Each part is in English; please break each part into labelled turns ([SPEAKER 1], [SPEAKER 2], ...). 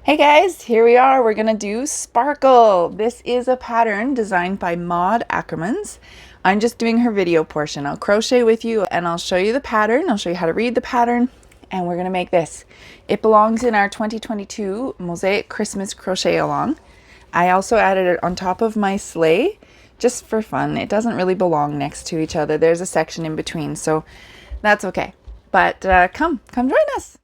[SPEAKER 1] Hey guys, here we are. We're gonna do Sparkle. This is a pattern designed by Akkermans. I'm just doing her video portion. I'll crochet with you and I'll show you the pattern. I'll show you how to read the pattern and we're gonna make this. It belongs in our 2022 Mosaic Christmas crochet along. I also added it on top of my sleigh just for fun. It doesn't really belong next to each other. There's a section in between, so that's okay. But come join us.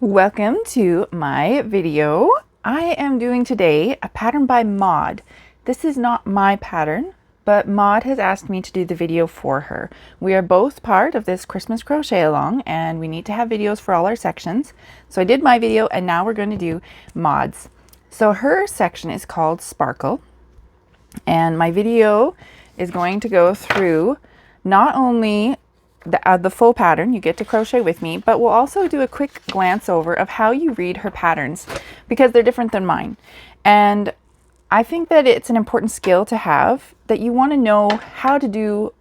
[SPEAKER 1] Welcome to my video. I am doing today a pattern by Maud. This is not my pattern, but Maud has asked me to do the video for her. We are both part of this Christmas crochet along and we need to have videos for all our sections. So I did my video and now we're going to do Maud's. So her section is called Sparkle and my video is going to go through not only the full pattern, you get to crochet with me, but we'll also do a quick glance over of how you read her patterns because they're different than mine. And I think that it's an important skill to have, that you want to know how to do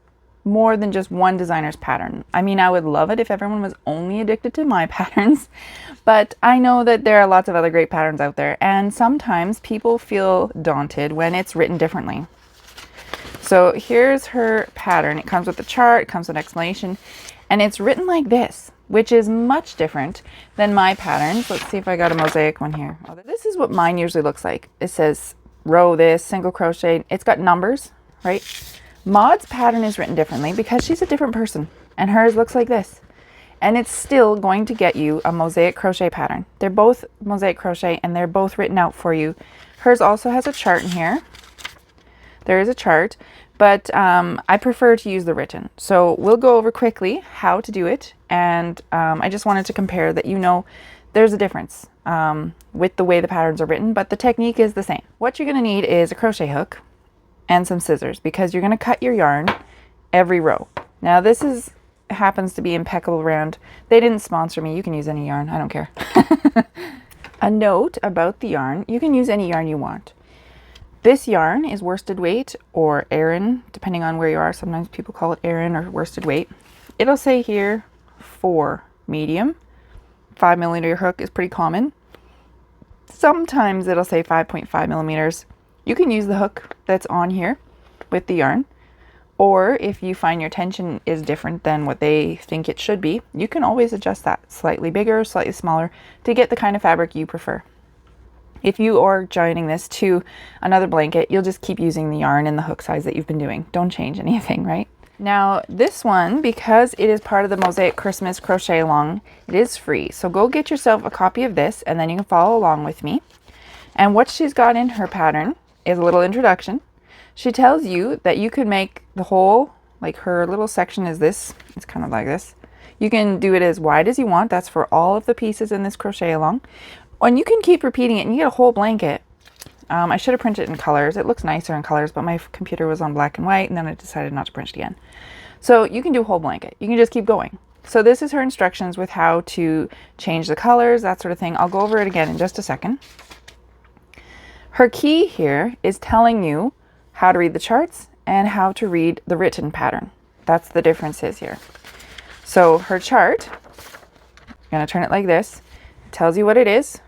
[SPEAKER 1] more than just one designer's pattern. I mean, I would love it if everyone was only addicted to my patterns, but I know that there are lots of other great patterns out there, and sometimes people feel daunted when it's written differently. So here's her pattern. It comes with a chart, it comes with an explanation, and it's written like this, which is much different than my patterns. Let's see if I got a mosaic one here. Oh, this is what mine usually looks like. It says row this, single crochet. It's got numbers, right? Maud's pattern is written differently because she's a different person, and hers looks like this. And it's still going to get you a mosaic crochet pattern. They're both mosaic crochet, and they're both written out for you. Hers also has a chart in here. There is a chart, but I prefer to use the written. So we'll go over quickly how to do it. And I just wanted to compare that, you know, there's a difference with the way the patterns are written, but the technique is the same. What you're going to need is a crochet hook and some scissors because you're going to cut your yarn every row. Now this happens to be impeccable round. They didn't sponsor me. You can use any yarn. I don't care. A note about the yarn. You can use any yarn you want. This yarn is worsted weight or Aran, depending on where you are. Sometimes people call it Aran or worsted weight. It'll say here 4 medium. 5mm hook is pretty common. Sometimes it'll say 5.5 millimeters. You can use the hook that's on here with the yarn. Or if you find your tension is different than what they think it should be, you can always adjust that slightly bigger, slightly smaller to get the kind of fabric you prefer. If you are joining this to another blanket, you'll just keep using the yarn and the hook size that you've been doing. Don't change anything, right? Now this one, because it is part of the Mosaic Christmas crochet along, it is free. So go get yourself a copy of this and then you can follow along with me. And what she's got in her pattern is a little introduction. She tells you that you could make the whole, like her little section is this. It's kind of like this. You can do it as wide as you want. That's for all of the pieces in this crochet along. And you can keep repeating it and you get a whole blanket. I should have printed it in colors. It looks nicer in colors, but my computer was on black and white and then I decided not to print it again. So you can do a whole blanket. You can just keep going. So this is her instructions with how to change the colors, that sort of thing. I'll go over it again in just a second. Her key here is telling you how to read the charts and how to read the written pattern. That's the differences here. So her chart, I'm going to turn it like this. It tells you what it is.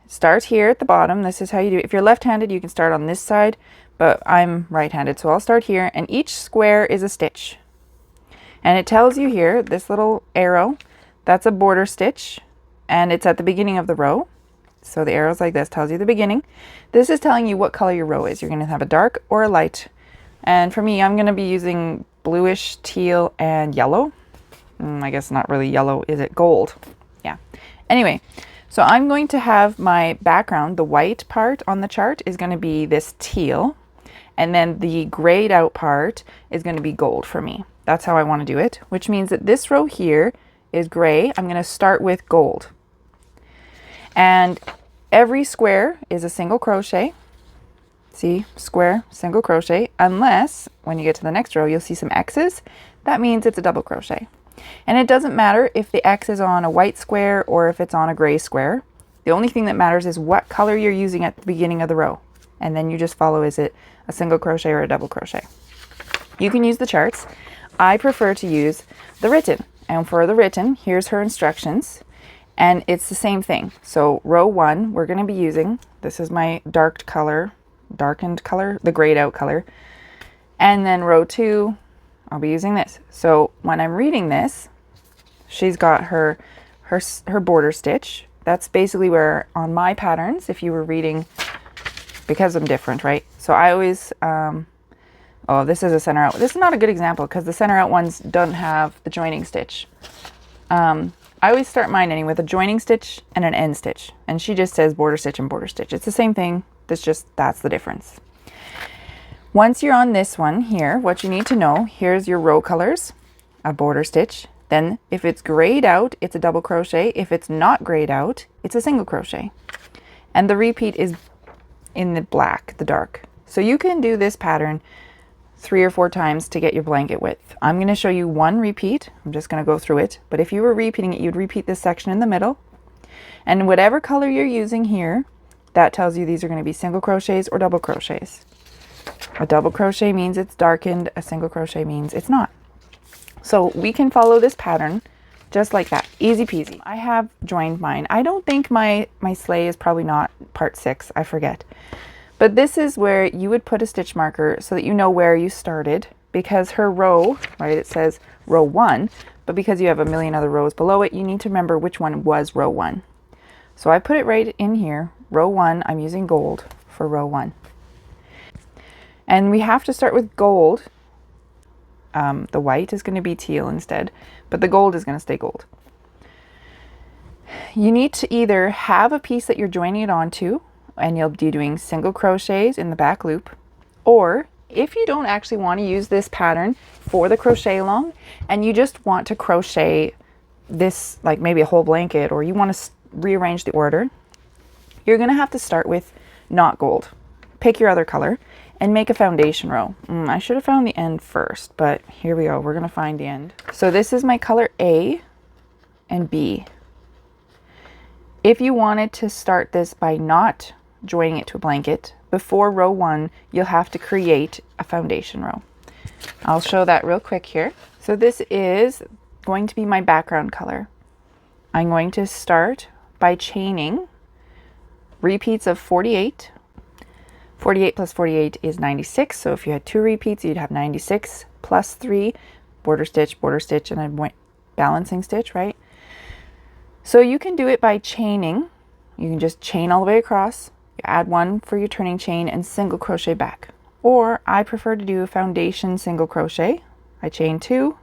[SPEAKER 1] Start here at the bottom. This is how you do it. If you're left-handed, you can start on this side, but I'm right-handed, so I'll start here, and each square is a stitch. And it tells you here, this little arrow, that's a border stitch, and it's at the beginning of the row. So the arrow's like this, tells you the beginning. This is telling you what color your row is. You're going to have a dark or a light. And for me, I'm going to be using bluish, teal, and yellow. I guess not really yellow, is it? Gold. Yeah. Anyway. So I'm going to have my background, the white part on the chart is going to be this teal, and then the grayed out part is going to be gold for me. That's how I want to do it, which means that this row here is gray. I'm going to start with gold. And every square is a single crochet. See, square, single crochet, unless when you get to the next row, you'll see some X's. That means it's a double crochet. And it doesn't matter if the X is on a white square or if it's on a gray square. The only thing that matters is what color you're using at the beginning of the row. And then you just follow, is it a single crochet or a double crochet? You can use the charts. I prefer to use the written. And for the written, here's her instructions. And it's the same thing. So row 1, we're going to be using, this is my darkened color, the grayed out color. And then row 2, I'll be using this. So when I'm reading this, she's got her border stitch. That's basically where on my patterns, if you were reading, because I'm different, right? So I always, oh, this is a center out. This is not a good example because the center out ones don't have the joining stitch. I always start mine anyway with a joining stitch and an end stitch. And she just says border stitch and border stitch. It's the same thing. That's the difference. Once you're on this one here, what you need to know, here's your row colors, a border stitch. Then if it's grayed out, it's a double crochet. If it's not grayed out, it's a single crochet. And the repeat is in the black, the dark. So you can do this pattern 3 or 4 times to get your blanket width. I'm going to show you one repeat. I'm just going to go through it. But if you were repeating it, you'd repeat this section in the middle. And whatever color you're using here, that tells you these are going to be single crochets or double crochets. A double crochet means it's darkened. A single crochet means it's not. So we can follow this pattern just like that. Easy peasy. I have joined mine. I don't think my sleigh is probably not part 6. I forget. But this is where you would put a stitch marker so that you know where you started, because her row, right, it says row 1, but because you have a million other rows below it, you need to remember which one was row 1. So I put it right in here, row 1. I'm using gold for row 1. And we have to start with gold. The white is going to be teal instead, but the gold is going to stay gold. You need to either have a piece that you're joining it onto, and you'll be doing single crochets in the back loop, or if you don't actually want to use this pattern for the crochet along and you just want to crochet this, like maybe a whole blanket, or you want to rearrange the order, you're going to have to start with not gold. Pick your other color and make a foundation row. I should have found the end first, but here we go. We're going to find the end. So this is my color A and B. If you wanted to start this by not joining it to a blanket, before row 1, you'll have to create a foundation row. I'll show that real quick here. So this is going to be my background color. I'm going to start by chaining repeats of 48. 48 plus 48 is 96. So if you had 2 repeats, you'd have 96 plus 3, border stitch, and a balancing stitch, right? So you can do it by chaining. You can just chain all the way across. You add 1 for your turning chain and single crochet back. Or I prefer to do a foundation single crochet. I chain 2,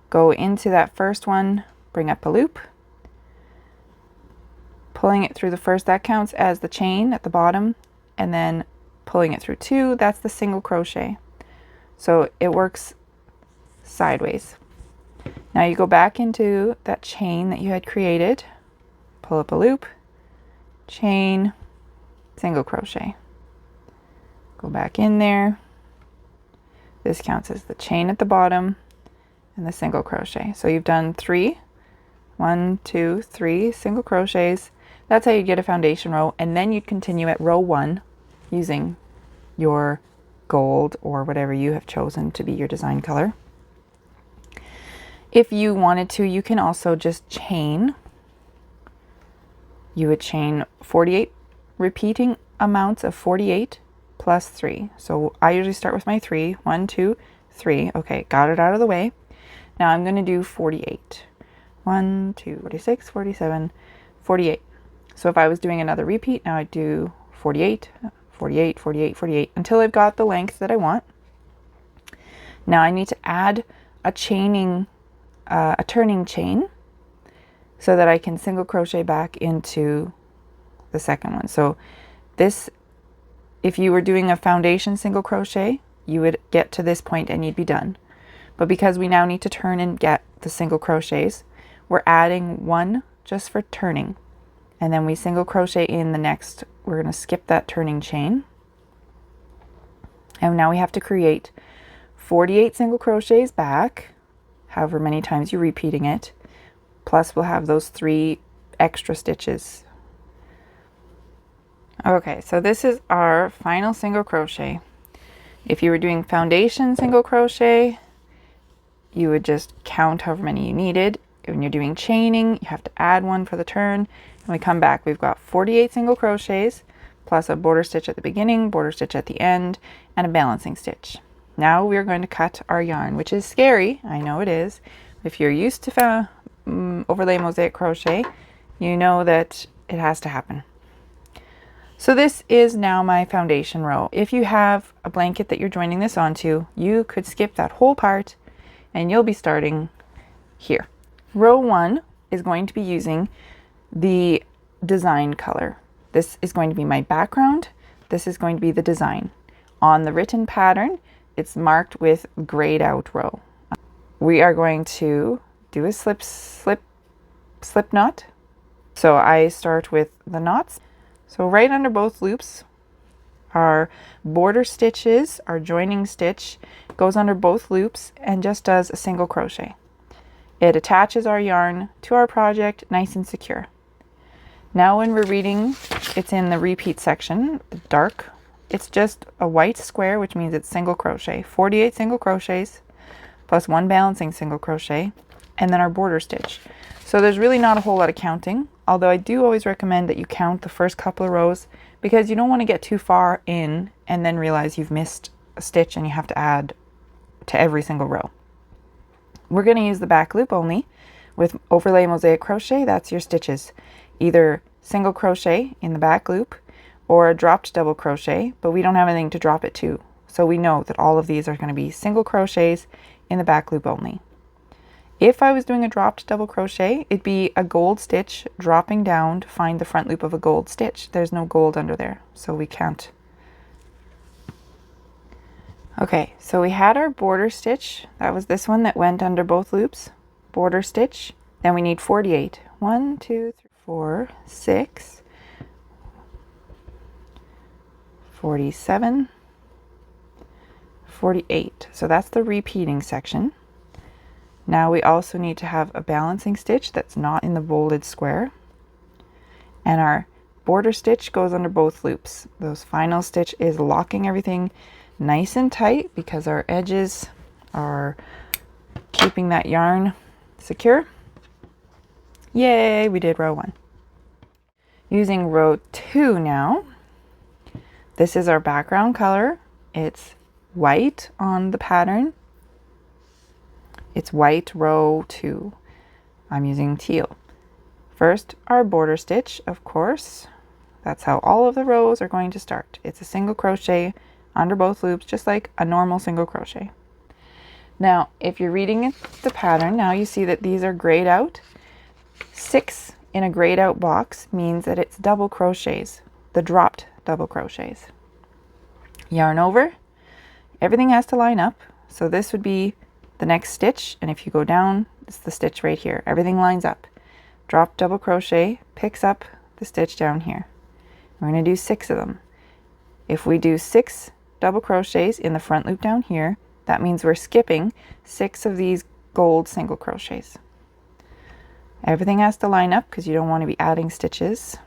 [SPEAKER 1] go into that first one, bring up a loop, pulling it through the first, that counts as the chain at the bottom, and then pulling it through 2, that's the single crochet. So it works sideways. Now you go back into that chain that you had created, pull up a loop, chain, single crochet. Go back in there. This counts as the chain at the bottom and the single crochet. So you've done 3, 1, 2, 3 single crochets. That's how you get a foundation row, and then you'd continue at row 1 using your gold or whatever you have chosen to be your design color. If you wanted to, you can also just chain. You would chain 48 repeating amounts of 48 plus 3. So I usually start with my 3. 1, 2, 3. Okay, got it out of the way. Now I'm going to do 48. 1, 2, 46, 47, 48. So if I was doing another repeat, now I do 48, 48, 48, 48 until I've got the length that I want. Now I need to add a chaining, a turning chain so that I can single crochet back into the second one. So this, if you were doing a foundation single crochet, you would get to this point and you'd be done. But because we now need to turn and get the single crochets, we're adding 1 just for turning. And then we single crochet in the next, we're going to skip that turning chain. And now we have to create 48 single crochets back, however many times you're repeating it. Plus we'll have those 3 extra stitches. Okay, so this is our final single crochet. If you were doing foundation single crochet, you would just count however many you needed. when you're doing chaining, you have to add one for the turn. And we come back, we've got 48 single crochets plus a border stitch at the beginning, border stitch at the end, and a balancing stitch. Now we're going to cut our yarn, which is scary. I know it is. If you're used to overlay mosaic crochet, you know that it has to happen. So this is now my foundation row. If you have a blanket that you're joining this onto, you could skip that whole part and you'll be starting here. Row 1 is going to be using the design color. This is going to be my background. This is going to be the design. On the written pattern, it's marked with grayed out row. We are going to do a slip knot. So I start with the knots. So right under both loops, our border stitches, our joining stitch goes under both loops and just does a single crochet. It attaches our yarn to our project nice and secure. Now when we're reading, it's in the repeat section, the dark. It's just a white square, which means it's single crochet. 48 single crochets plus 1 balancing single crochet, and then our border stitch. So there's really not a whole lot of counting, although I do always recommend that you count the first couple of rows because you don't want to get too far in and then realize you've missed a stitch and you have to add to every single row. We're going to use the back loop only. With overlay mosaic crochet, that's your stitches. Either single crochet in the back loop or a dropped double crochet, but we don't have anything to drop it to. So we know that all of these are going to be single crochets in the back loop only. If I was doing a dropped double crochet, it'd be a gold stitch dropping down to find the front loop of a gold stitch. There's no gold under there, so we can't. Okay, so we had our border stitch. That was this one that went under both loops. Border stitch. Then we need 48. 1, 2, 3, 4, 6, 47, 48. So that's the repeating section. Now we also need to have a balancing stitch that's not in the bolded square. And our border stitch goes under both loops. Those final stitch is locking everything nice and tight because our edges are keeping that yarn secure. Yay, we did row 1. Using row 2 now. This is our background color. It's white on the pattern. It's white row 2. I'm using teal. First, our border stitch, of course. That's how all of the rows are going to start. It's a single crochet under both loops, just like a normal single crochet. Now, if you're reading the pattern, now you see that these are grayed out. 6 in a grayed out box means that it's double crochets, the dropped double crochets. Yarn over. Everything has to line up. So this would be the next stitch, and if you go down, it's the stitch right here. Everything lines up. Drop double crochet, picks up the stitch down here. We're going to do 6 of them. If we do 6 double crochets in the front loop down here, that means we're skipping 6 of these gold single crochets. Everything has to line up because you don't want to be adding stitches.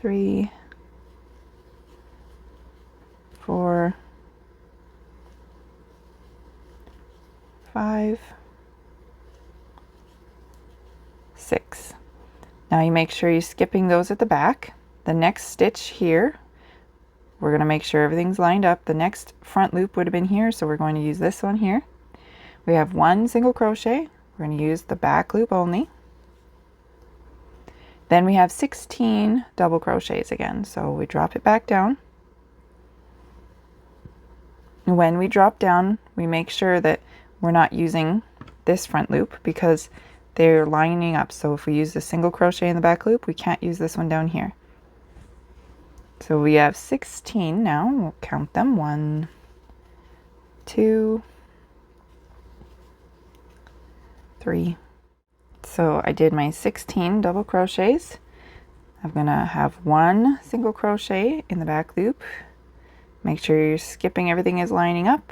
[SPEAKER 1] 3, 4, 5, 6. Now you make sure you're skipping those at the back. The next stitch here, we're going to make sure everything's lined up. The next front loop would have been here, so we're going to use this one here. We have 1 single crochet. We're going to use the back loop only. Then we have 16 double crochets again, so we drop it back down. When we drop down, we make sure that we're not using this front loop because they're lining up. So if we use the single crochet in the back loop, we can't use this one down here. So we have 16 now. We'll count them. 1, 2, 3. So I did my 16 double crochets. I'm gonna have 1 single crochet in the back loop. Make sure you're skipping everything is lining up.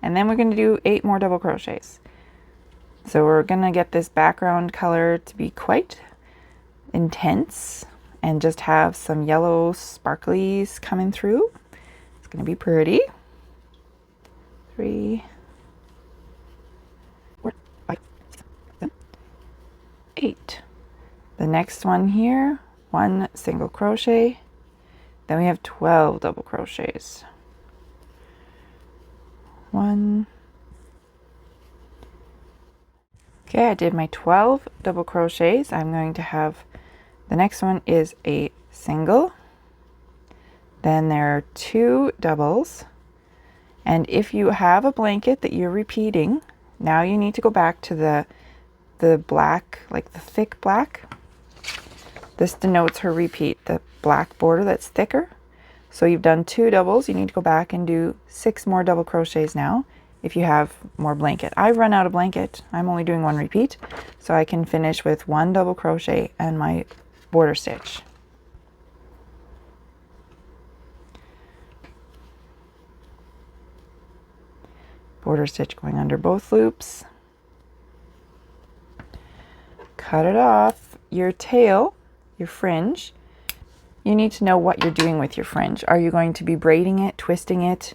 [SPEAKER 1] And then we're going to do 8 more double crochets. So we're going to get this background color to be quite intense and just have some yellow sparklies coming through. It's going to be pretty. 3, 8. The next one here, 1 single crochet. Then we have 12 double crochets. 1. Okay, I did my 12 double crochets. I'm going to have, the next one is a single. Then there are 2 doubles. And if you have a blanket that you're repeating, now you need to go back to the black, like the thick black. This denotes her repeat, the black border that's thicker. So you've done 2 doubles. You need to go back and do 6 more double crochets now if you have more blanket. I've run out of blanket. I'm only doing 1 repeat, so I can finish with 1 double crochet and my border stitch. Border stitch going under both loops. Cut it off. Your tail, your fringe, you need to know what you're doing with your fringe. Are you going to be braiding it, twisting it?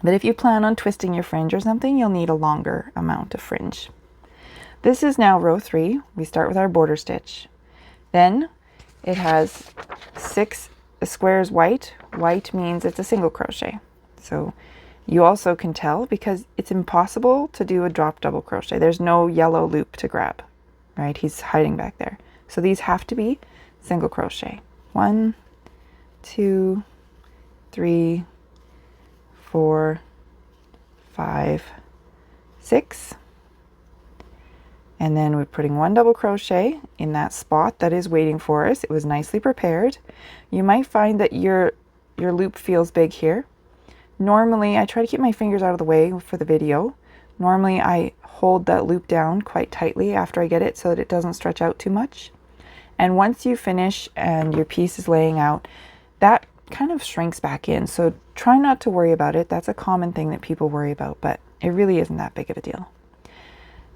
[SPEAKER 1] But if you plan on twisting your fringe or something, you'll need a longer amount of fringe. This is now row 3. We start with our border stitch. Then it has 6 squares white. White means it's a single crochet. So you also can tell because it's impossible to do a drop double crochet. There's no yellow loop to grab, right? He's hiding back there. So these have to be single crochet. 1, 2, 3, 4, 5, 6. And then we're putting 1 double crochet in that spot that is waiting for us. It was nicely prepared. You might find that your loop feels big here. Normally, I try to keep my fingers out of the way for the video. Normally, I hold that loop down quite tightly after I get it so that it doesn't stretch out too much. And once you finish and your piece is laying out, that kind of shrinks back in. So try not to worry about it. That's a common thing that people worry about, but it really isn't that big of a deal.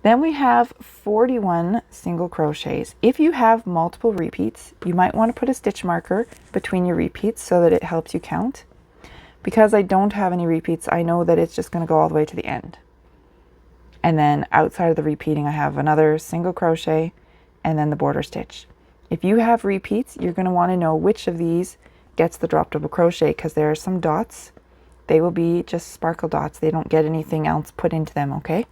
[SPEAKER 1] Then we have 41 single crochets. If you have multiple repeats, you might want to put a stitch marker between your repeats so that it helps you count. Because I don't have any repeats, I know that it's just going to go all the way to the end. And then outside of the repeating, I have another single crochet and then the border stitch. If you have repeats, you're going to want to know which of these gets the drop double crochet because there are some dots. They will be just sparkle dots. They don't get anything else put into them, okay?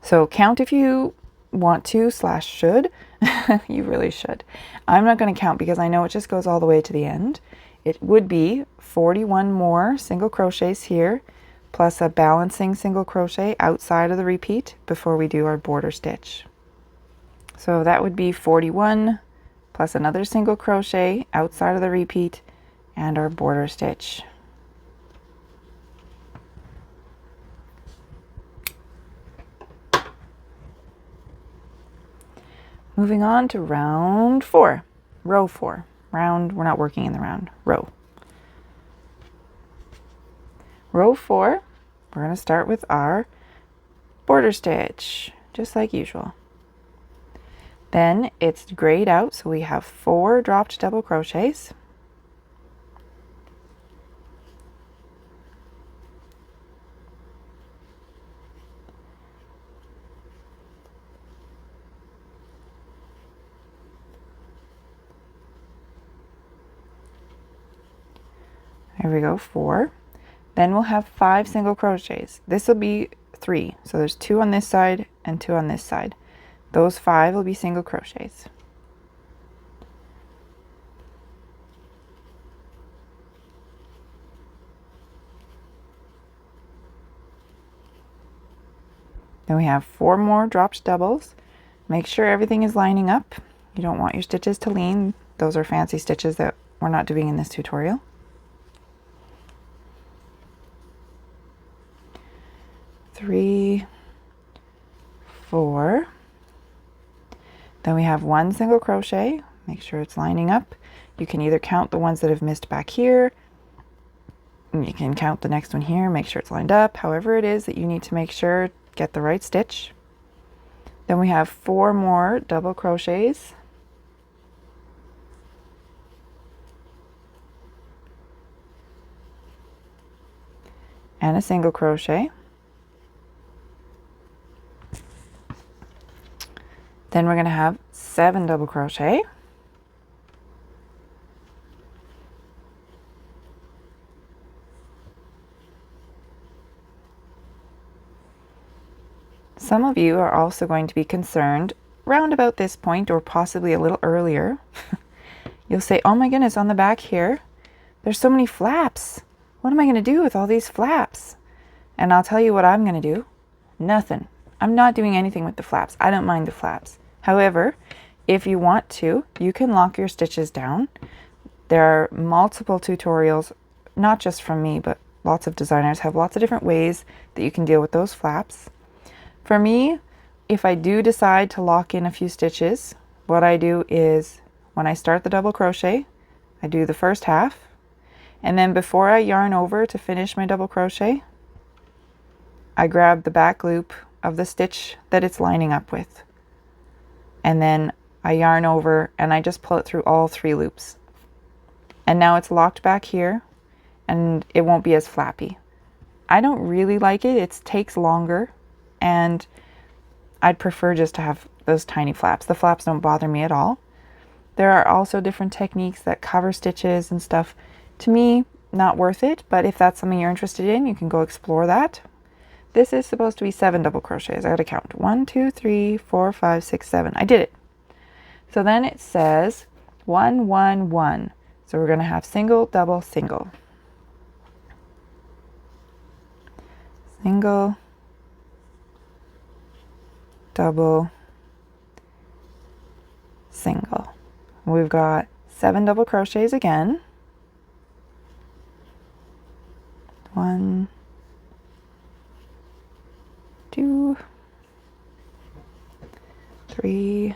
[SPEAKER 1] So count if you want to / should. You really should. I'm not going to count because I know it just goes all the way to the end. It would be 41 more single crochets here plus a balancing single crochet outside of the repeat before we do our border stitch. So that would be 41 plus another single crochet outside of the repeat and our border stitch. Moving on to round 4, row 4. Round, we're not working in the round, row. Row 4, we're going to start with our border stitch, just like usual. Then it's grayed out, so we have 4 dropped double crochets. There we go, 4. Then we'll have 5 single crochets. This will be 3, so there's 2 on this side and 2 on this side. Those 5 will be single crochets. Then we have 4 more dropped doubles. Make sure everything is lining up. You don't want your stitches to lean. Those are fancy stitches that we're not doing in this tutorial. 3, 4. Then we have 1 single crochet. Make sure it's lining up. You can either count the ones that have missed back here. You can count the next one here. Make sure it's lined up. However it is that you need to make sure, get the right stitch. Then we have 4 more double crochets. And a single crochet. Then we're going to have 7 double crochet. Some of you are also going to be concerned round about this point, or possibly a little earlier. You'll say, oh my goodness, on the back here, there's so many flaps. What am I going to do with all these flaps? And I'll tell you what I'm going to do. Nothing. I'm not doing anything with the flaps. I don't mind the flaps. However, if you want to, you can lock your stitches down. There are multiple tutorials, not just from me, but lots of designers have lots of different ways that you can deal with those flaps. For me, if I do decide to lock in a few stitches, what I do is when I start the double crochet, I do the first half, and then before I yarn over to finish my double crochet, I grab the back loop of the stitch that it's lining up with, and then I yarn over and I just pull it through all 3 loops. And now it's locked back here and it won't be as flappy. I don't really like it. It takes longer, and I'd prefer just to have those tiny flaps. The flaps don't bother me at all. There are also different techniques that cover stitches and stuff. To me, not worth it, but if that's something you're interested in, you can go explore that. This is supposed to be 7 double crochets. I gotta count. 1, 2, 3, 4, 5, 6, 7. I did it. So then it says 1, 1, 1. So we're gonna have single, double, single. Single, double, single. We've got 7 double crochets again. 1, 2, 3,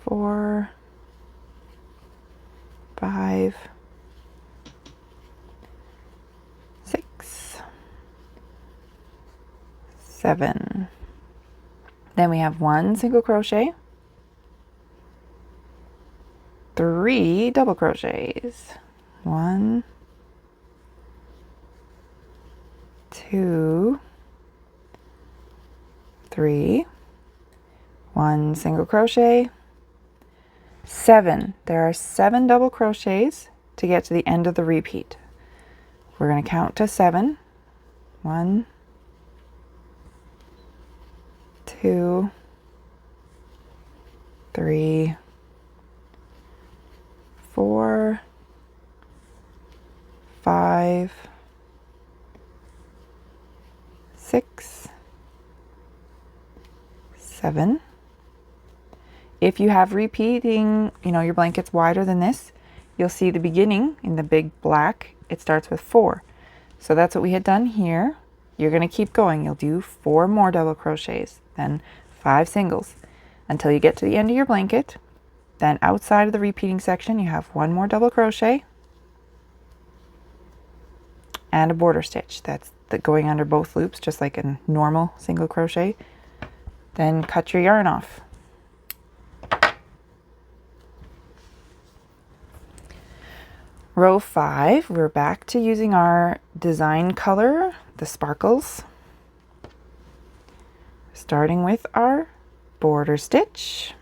[SPEAKER 1] 4, 5, 6, 7. Then we have 1 single crochet, 3 double crochets. 1, 2, 3, 1 single crochet, 7. There are 7 double crochets to get to the end of the repeat. We're going to count to 7. 1, 2, 3, 4, 5, 6, 7. If you have repeating, your blankets wider than this, you'll see the beginning in the big black, it starts with 4. So that's what we had done here. You're going to keep going. You'll do 4 more double crochets, then 5 singles until you get to the end of your blanket. Then outside of the repeating section, you have 1 more double crochet and a border stitch. That's going under both loops, just like a normal single crochet. Then cut your yarn off. Row 5, we're back to using our design color, the sparkles. Starting with our border stitch.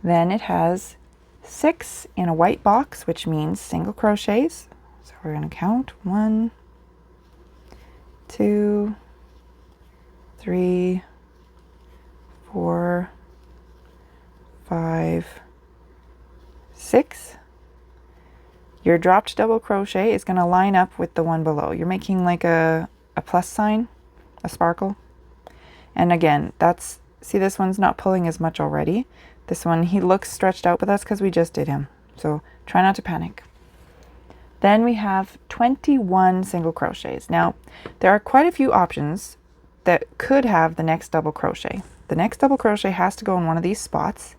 [SPEAKER 1] Then it has 6 in a white box, which means single crochets. So we're going to count 1, 2, 3, 4, 5, 6. Your dropped double crochet is going to line up with the one below. You're making like a plus sign, a sparkle. And again, see, this one's not pulling as much already. This one, he looks stretched out, but that's because we just did him. So try not to panic. Then we have 21 single crochets. Now, there are quite a few options that could have the next double crochet. The next double crochet has to go in one of these spots.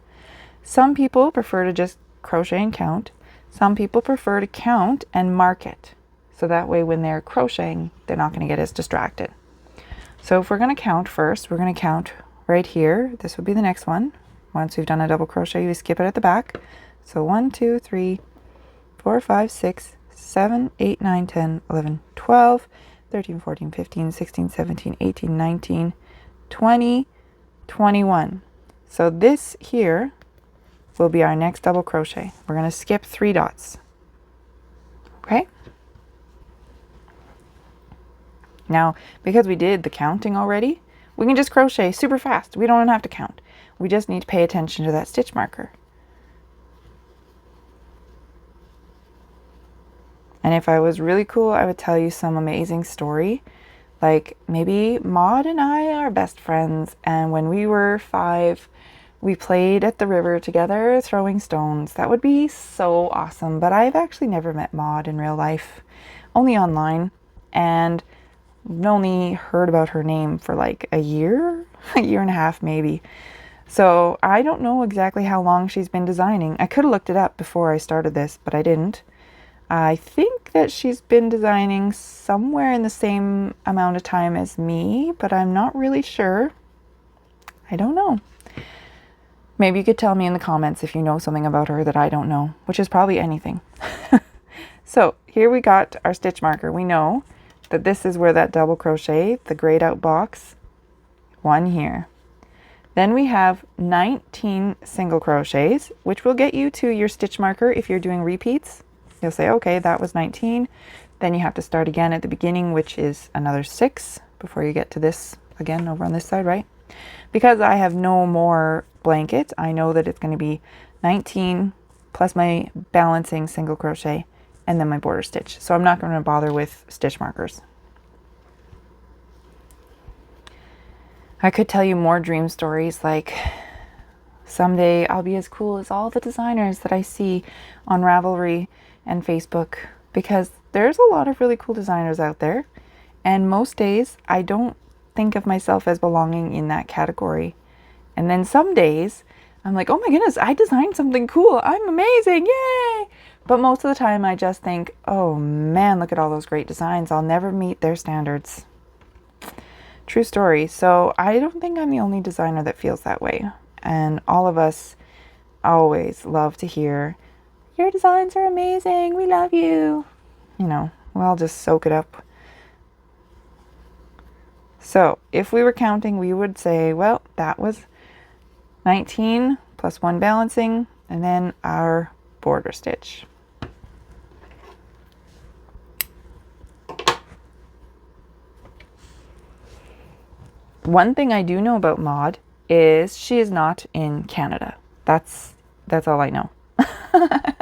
[SPEAKER 1] Some people prefer to just crochet and count. Some people prefer to count and mark it. So that way when they're crocheting, they're not going to get as distracted. So if we're going to count first, we're going to count right here. This would be the next one. Once we've done a double crochet, we skip it at the back. So 1, 2, 3, 4, 5, 6, 7, 8, 9, 10, 11, 12. 13, 14, 15, 16, 17, 18, 19, 20, 21. So this here will be our next double crochet. We're going to skip 3 dots. Okay? Now, because we did the counting already, we can just crochet super fast. We don't have to count. We just need to pay attention to that stitch marker. And if I was really cool, I would tell you some amazing story. Like maybe Maud and I are best friends, and when we were 5, we played at the river together throwing stones. That would be so awesome. But I've actually never met Maud in real life, only online, and only heard about her name for like a year and a half maybe. So I don't know exactly how long she's been designing. I could have looked it up before I started this, but I didn't. I think that she's been designing somewhere in the same amount of time as me, but I'm not really sure. I don't know. Maybe you could tell me in the comments if you know something about her that I don't know, which is probably anything. So here we got our stitch marker. We know that this is where that double crochet, the grayed out box, 1 here. Then we have 19 single crochets, which will get you to your stitch marker if you're doing repeats. You'll say, okay, that was 19. Then you have to start again at the beginning, which is another 6 before you get to this again over on this side, right? Because I have no more blanket, I know that it's going to be 19 plus my balancing single crochet and then my border stitch. So I'm not going to bother with stitch markers. I could tell you more dream stories, like someday I'll be as cool as all the designers that I see on Ravelry and Facebook, because there's a lot of really cool designers out there, and most days I don't think of myself as belonging in that category. And then some days I'm like, oh my goodness, I designed something cool, I'm amazing, yay! But most of the time I just think, oh man, look at all those great designs, I'll never meet their standards. True story. So I don't think I'm the only designer that feels that way. And all of us always love to hear, your designs are amazing, we love you. You know, we'll just soak it up. So if we were counting, we would say, well, that was 19 plus 1 balancing, and then our border stitch. One thing I do know about Maud is she is not in Canada. That's all I know.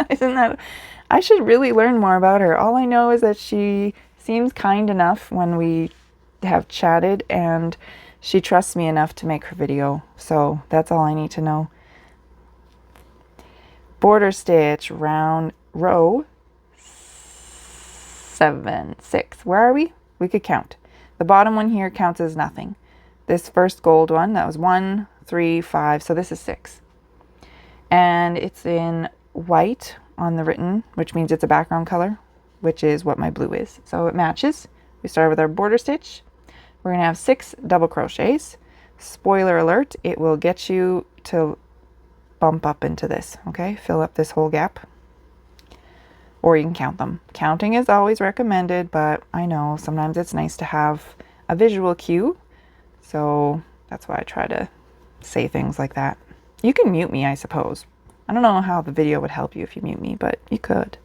[SPEAKER 1] Isn't that? I should really learn more about her. All I know is that she seems kind enough when we have chatted, and she trusts me enough to make her video. So that's all I need to know. Border stitch, round row 7, 6. Where are we? We could count. The bottom one here counts as nothing. This first gold one, that was 1, 3, 5. So this is 6. And it's in white on the written, which means it's a background color, which is what my blue is. So it matches. We start with our border stitch. We're going to have 6 double crochets. Spoiler alert, it will get you to bump up into this, okay? Fill up this whole gap. Or you can count them. Counting is always recommended, but I know sometimes it's nice to have a visual cue. So that's why I try to say things like that. You can mute me, I suppose. I don't know how the video would help you if you mute me, but you could.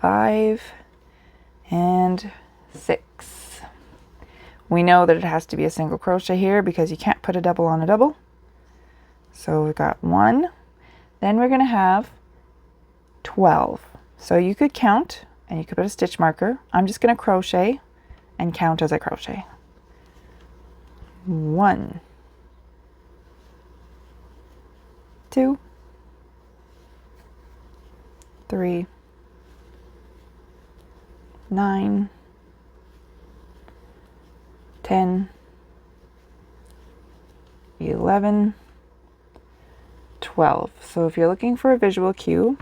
[SPEAKER 1] 5 and 6. We know that it has to be a single crochet here because you can't put a double on a double. So we've got 1. Then we're going to have 12. So you could count and you could put a stitch marker. I'm just going to crochet and count as I crochet. 1, 2, 3, 9, 10, 11, 12. So if you're looking for a visual cue,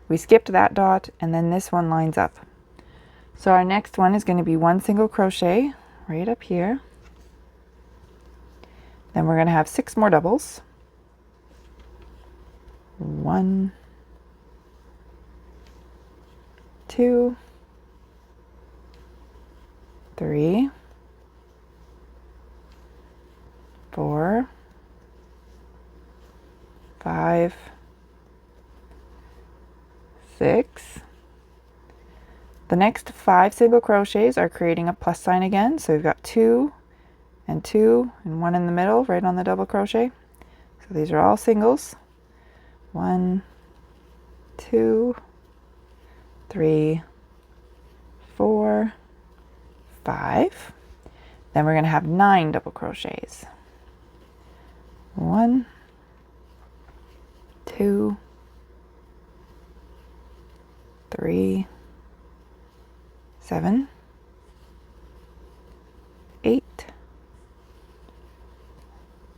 [SPEAKER 1] we skipped that dot and then this one lines up. So our next one is going to be 1 single crochet right up here. Then we're going to have 6 more doubles. 1, 2, 3, 4, 5, 6. The next 5 single crochets are creating a plus sign again. So we've got 2 and 2 and 1 in the middle right on the double crochet. So these are all singles. 1, 2, 3, 4, 5. Then we're going to have 9 double crochets. 1, 2, 3, 7, 8,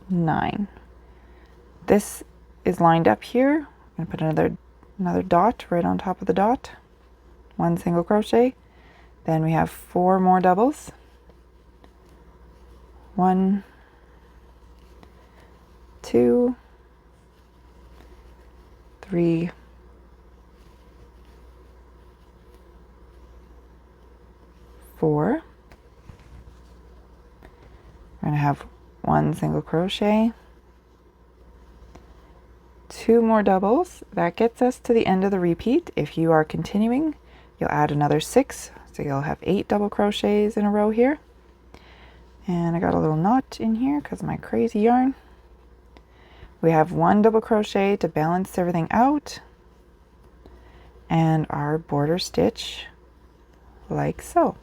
[SPEAKER 1] 9. This is lined up here. I'm going to put another dot right on top of the dot. 1 single crochet. Then we have 4 more doubles. 1, 2, 3, 4. We're going to have 1 single crochet, 2 more doubles. That gets us to the end of the repeat. If you are continuing, you'll add another 6, so you'll have 8 double crochets in a row here. And I got a little knot in here because of my crazy yarn. We have 1 double crochet to balance everything out, and our border stitch like so.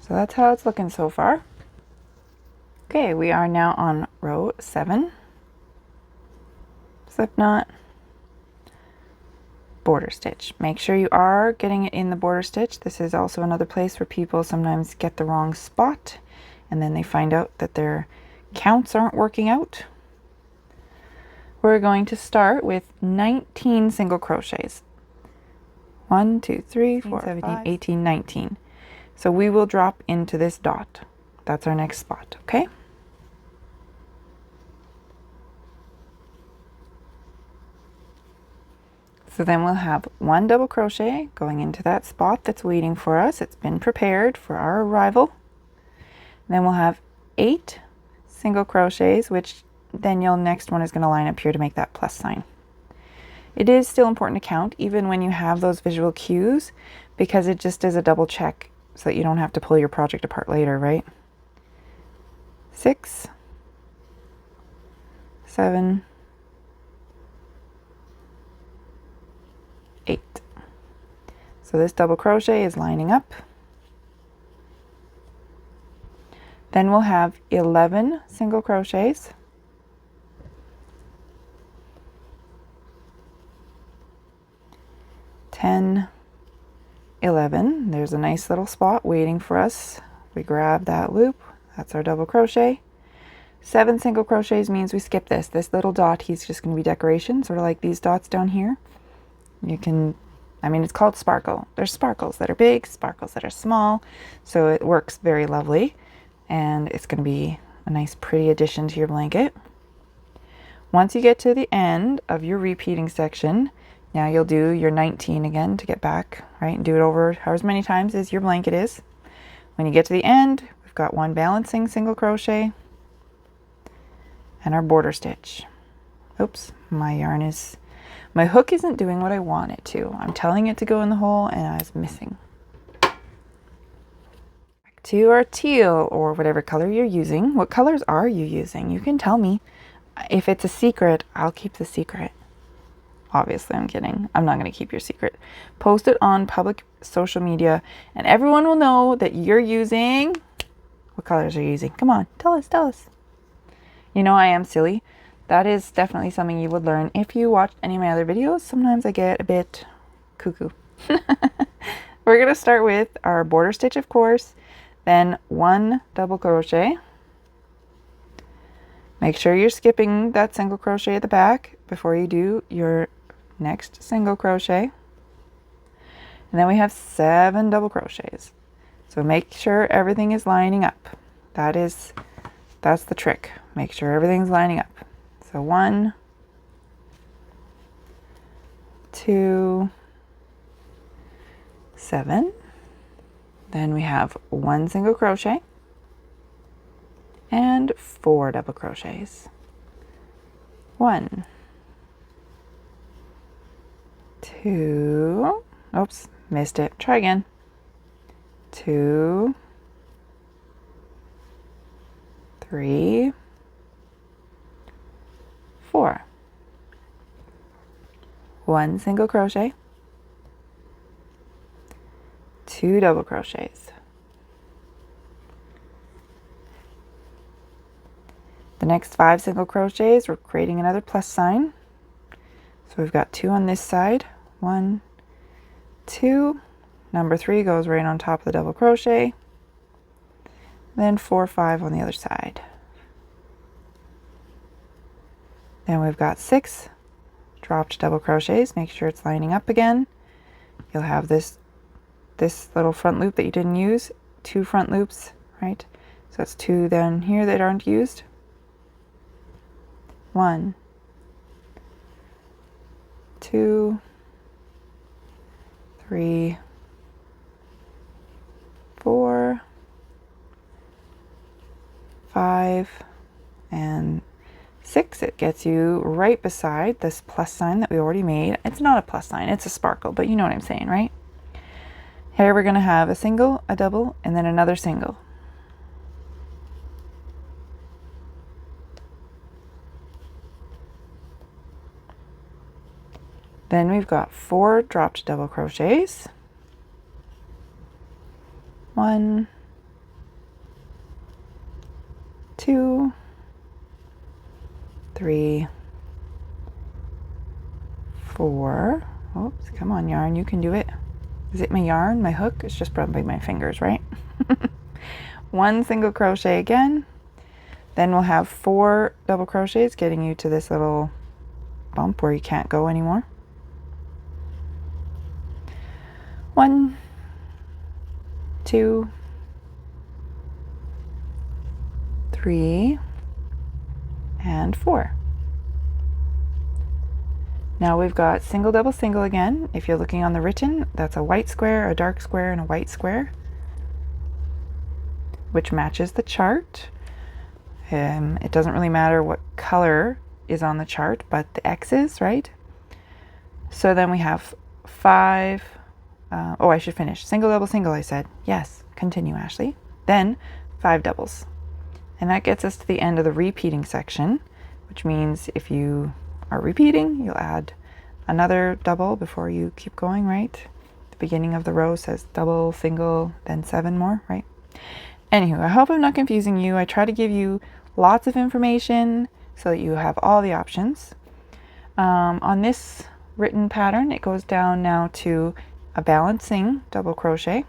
[SPEAKER 1] So that's how it's looking so far. Okay, we are now on row 7. Slip knot, border stitch. Make sure you are getting it in the border stitch. This is also another place where people sometimes get the wrong spot and then they find out that their counts aren't working out. We're going to start with 19 single crochets. 1, 2, 3, 4, 17, 18, 19. So we will drop into this dot. That's our next spot, okay? So then we'll have 1 double crochet going into that spot that's waiting for us. It's been prepared for our arrival. Then we'll have 8 single crochets, which then your next one is going to line up here to make that plus sign. It is still important to count even when you have those visual cues, because it just is a double check so that you don't have to pull your project apart later, right? 6, 7, 8. So this double crochet is lining up. Then we'll have 11 single crochets. 10, 11. There's a nice little spot waiting for us. We grab that loop. That's our double crochet. 7 single crochets means we skip this. This little dot, he's just going to be decoration, sort of like these dots down here. You can, I mean, it's called sparkle. There's sparkles that are big, sparkles that are small, so it works very lovely, and it's going to be a nice pretty addition to your blanket. Once you get to the end of your repeating section, now you'll do your 19 again to get back, right, and do it over however many times as your blanket is. When you get to the end, we've got 1 balancing single crochet and our border stitch. Oops, my hook isn't doing what I want it to. I'm telling it to go in the hole and I was missing. Back to our teal, or whatever color you're using. What colors are you using? You can tell me. If it's a secret, I'll keep the secret. Obviously, I'm kidding. I'm not going to keep your secret. Post it on public social media and everyone will know that you're using... What colors are you using? Come on, tell us, tell us. You know I am silly. That is definitely something you would learn if you watched any of my other videos. Sometimes I get a bit cuckoo. We're going to start with our border stitch, of course, then 1 double crochet. Make sure you're skipping that single crochet at the back before you do your next single crochet. And then we have 7 double crochets. So make sure everything is lining up. That's the trick. Make sure everything's lining up. So 1, 2, 7. Then we have 1 single crochet and 4 double crochets. 1, 2, oops, missed it. Try again. 2, 3, 4. 1 single crochet, 2 double crochets. The next 5 single crochets, we're creating another plus sign. So we've got 2 on this side, 1, 2, number 3 goes right on top of the double crochet, then 4, 5 on the other side. Then we've got 6 dropped double crochets. Make sure it's lining up again. You'll have this little front loop that you didn't use, 2 front loops, right? So that's 2 down here that aren't used. 1, 2, 3, 4, 5, and 6. It gets you right beside this plus sign that we already made. It's not a plus sign, it's a sparkle, but you know what I'm saying, right? Here we're going to have a single, a double, and then another single. Then we've got 4 dropped double crochets. 1, 2, 3, 4. Oops, come on yarn, you can do it. Is it my yarn, my hook? It's just probably my fingers, right? 1 single crochet again. Then we'll have 4 double crochets getting you to this little bump where you can't go anymore. 1, 2, 3, and 4. Now we've got single, double, single again. If you're looking on the written, that's a white square, a dark square, and a white square, which matches the chart. It doesn't really matter what color is on the chart, but the X's, right? So then we have 5, oh, I should finish. Single, double, single, I said. Yes, continue, Ashley. Then 5 doubles. And that gets us to the end of the repeating section, which means if you are repeating, you'll add another double before you keep going, right? The beginning of the row says double, single, then 7 more, right? Anywho, I hope I'm not confusing you. I try to give you lots of information so that you have all the options. On this written pattern, it goes down now to a balancing double crochet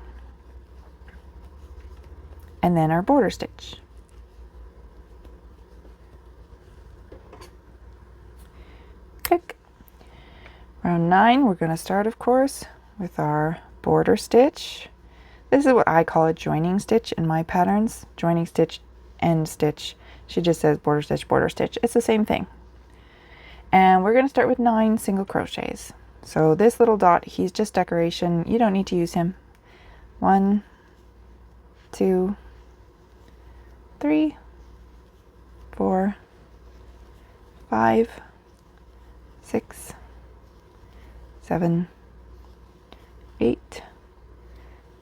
[SPEAKER 1] and then our border stitch. Click. Round 9, we're going to start, of course, with our border stitch. This is what I call a joining stitch in my patterns. Joining stitch, end stitch. She just says border stitch, border stitch. It's the same thing. And we're going to start with 9 single crochets. So this little dot, he's just decoration. You don't need to use him. 1, 2, 3, 4, 5, 6, 7, 8,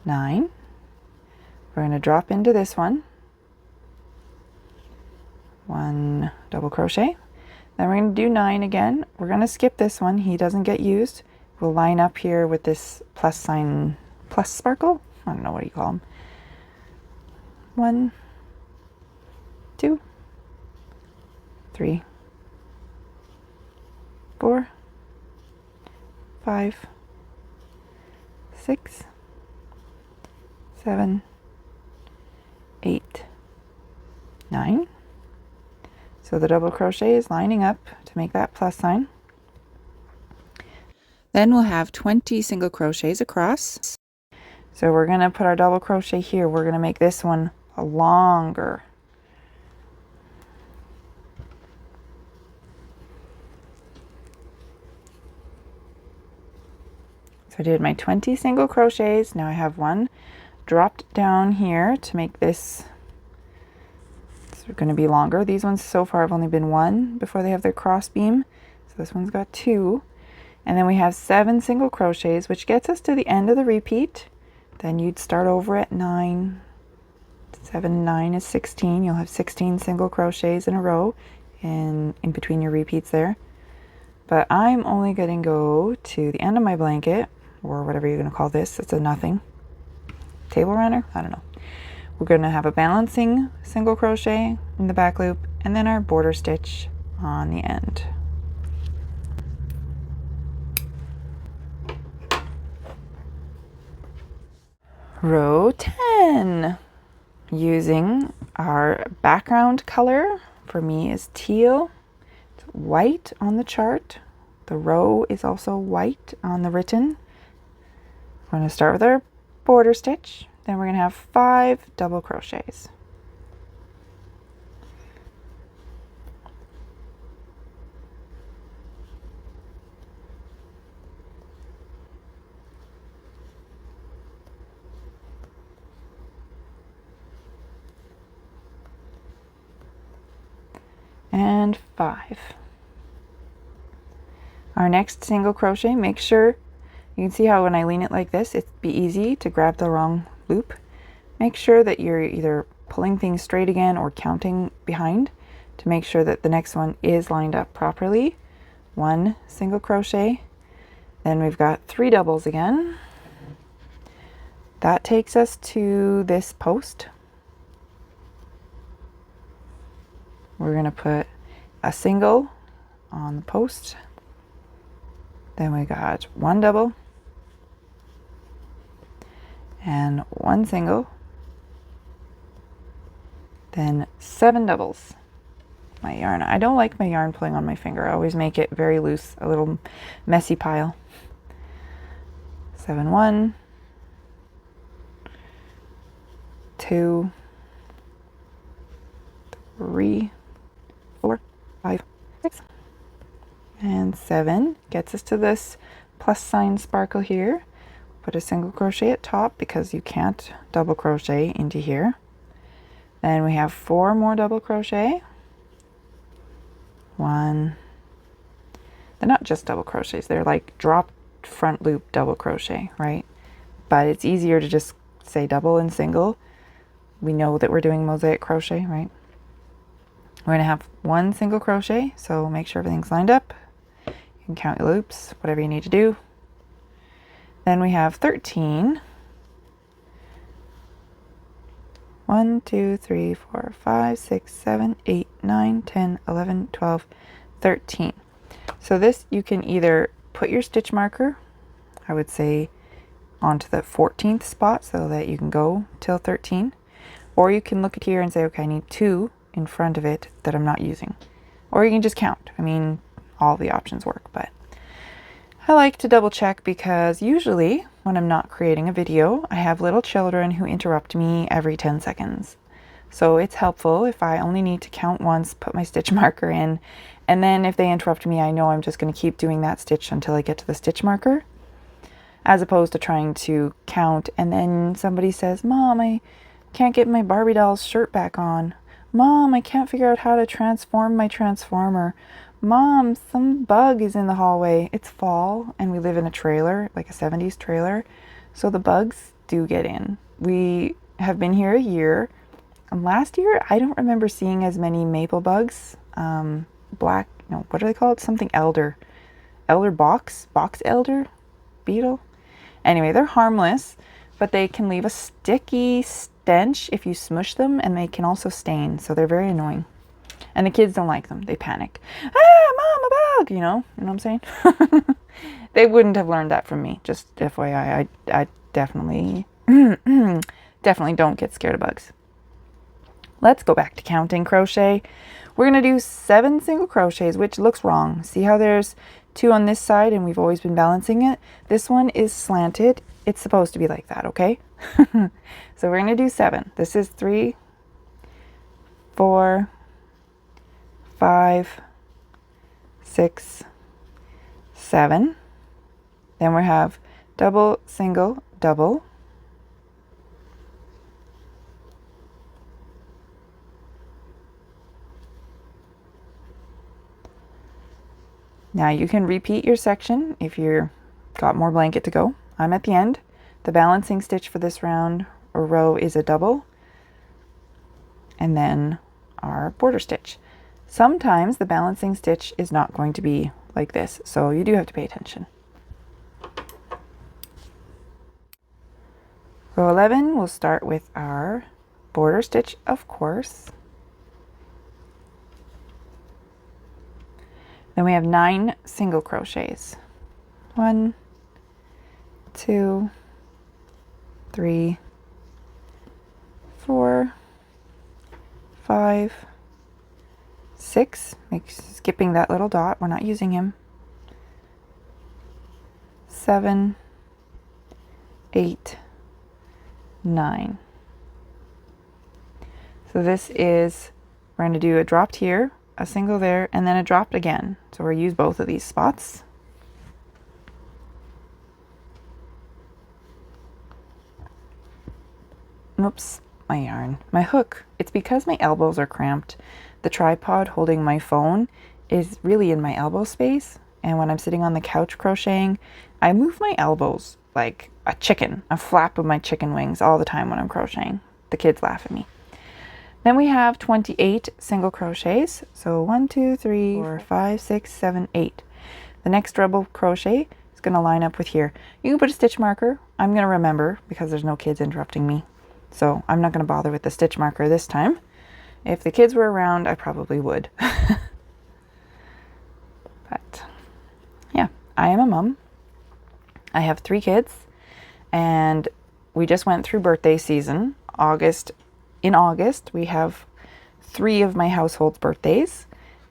[SPEAKER 1] 9. We're going to drop into this one. 1 double crochet. Then we're going to do 9 again. We're going to skip this one. He doesn't get used. We'll line up here with this plus sign, plus sparkle. I don't know what you call them. 1, 2, 3, 4, 5, 6, 7, 8, 9. So the double crochet is lining up to make that plus sign. Then we'll have 20 single crochets across. So we're going to put our double crochet here. We're going to make this one longer. So I did my 20 single crochets. Now I have one dropped down here to make this, it's going to be longer. These ones so far have only been one before they have their cross beam. So this one's got 2. And then we have 7 single crochets, which gets us to the end of the repeat. Then you'd start over at 9. 7, 9 is 16. You'll have 16 single crochets in a row in between your repeats there. But I'm only going to go to the end of my blanket, or whatever you're going to call this. It's a nothing. Table runner? I don't know. We're going to have a balancing single crochet in the back loop, and then our border stitch on the end. Row 10. Using our background color, for me is teal. It's white on the chart. The row is also white on the written. We're going to start with our border stitch. Then we're going to have 5 double crochets. And 5. Our next single crochet, make sure, you can see how when I lean it like this, it'd be easy to grab the wrong loop. Make sure that you're either pulling things straight again or counting behind to make sure that the next one is lined up properly. 1 single crochet, then we've got 3 doubles again. That takes us to this post. We're going to put a single on the post. Then we got 1 double and 1 single. Then 7 doubles. My yarn. I don't like my yarn pulling on my finger. I always make it very loose, a little messy pile. 7, 1, 2, 3, 4, 5, 6, and 7 gets us to this plus sign sparkle here. Put a single crochet at top because you can't double crochet into here. Then we have 4 more double crochet. 1. They're not just double crochets, they're like drop front loop double crochet, right? But it's easier to just say double and single. We know that we're doing mosaic crochet, right? We're going to have 1 single crochet, so make sure everything's lined up. You can count your loops, whatever you need to do. Then we have 13. 1, 2, 3, 4, 5, 6, 7, 8, 9, 10, 11, 12, 13. So this, you can either put your stitch marker, I would say, onto the 14th spot so that you can go till 13. Or you can look at here and say, okay, I need 2 in front of it that I'm not using. Or you can just count. I mean, all the options work, but I like to double check because usually when I'm not creating a video, I have little children who interrupt me every 10 seconds. So it's helpful if I only need to count once, put my stitch marker in, and then if they interrupt me, I know I'm just going to keep doing that stitch until I get to the stitch marker, as opposed to trying to count and then somebody says, Mom, I can't get my Barbie doll's shirt back on. Mom, I can't figure out how to transform my transformer. Mom, some bug is in the hallway. It's fall and we live in a trailer, like a 70s trailer. So the bugs do get in. We have been here a year. Last year, I don't remember seeing as many maple bugs. Black, no, what are they called? Something elder. Elder box elder beetle. Anyway, they're harmless, but they can leave a sticky stench if you smush them, and they can also stain. So they're very annoying. And the kids don't like them. They panic. Ah, Mom, a bug! You know what I'm saying? They wouldn't have learned that from me. Just FYI, I definitely, definitely don't get scared of bugs. Let's go back to counting crochet. We're going to do 7 single crochets, which looks wrong. See how there's 2 on this side and we've always been balancing it? This one is slanted. It's supposed to be like that, okay? So we're going to do 7. This is 3, 4, 5, 6, 7. Then we have double, single, double. Now you can repeat your section if you've got more blanket to go. I'm at the end. The balancing stitch for this round or row is a double, and then our border stitch. Sometimes the balancing stitch is not going to be like this, so you do have to pay attention. Row 11, we'll start with our border stitch, of course. Then we have 9 single crochets. 1, 2, 3, 4, 5, 6. Skipping that little dot, we're not using him. 7, 8, 9. So this is, we're going to do a dropped here, a single there, and then a dropped again. So we'll use both of these spots. Oops, my yarn, my hook. It's because my elbows are cramped. The tripod holding my phone is really in my elbow space, and when I'm sitting on the couch crocheting, I move my elbows like a chicken, a flap of my chicken wings all the time when I'm crocheting. The kids laugh at me. Then we have 28 single crochets. So 1, 2, 3, 4, 5, 6, 7, 8. The next double crochet is going to line up with here. You can put a stitch marker. I'm going to remember because there's no kids interrupting me. So I'm not going to bother with the stitch marker this time. If the kids were around, I probably would. But yeah, I am a mom. I have 3 kids, and we just went through birthday season. In August, we have 3 of my household's birthdays,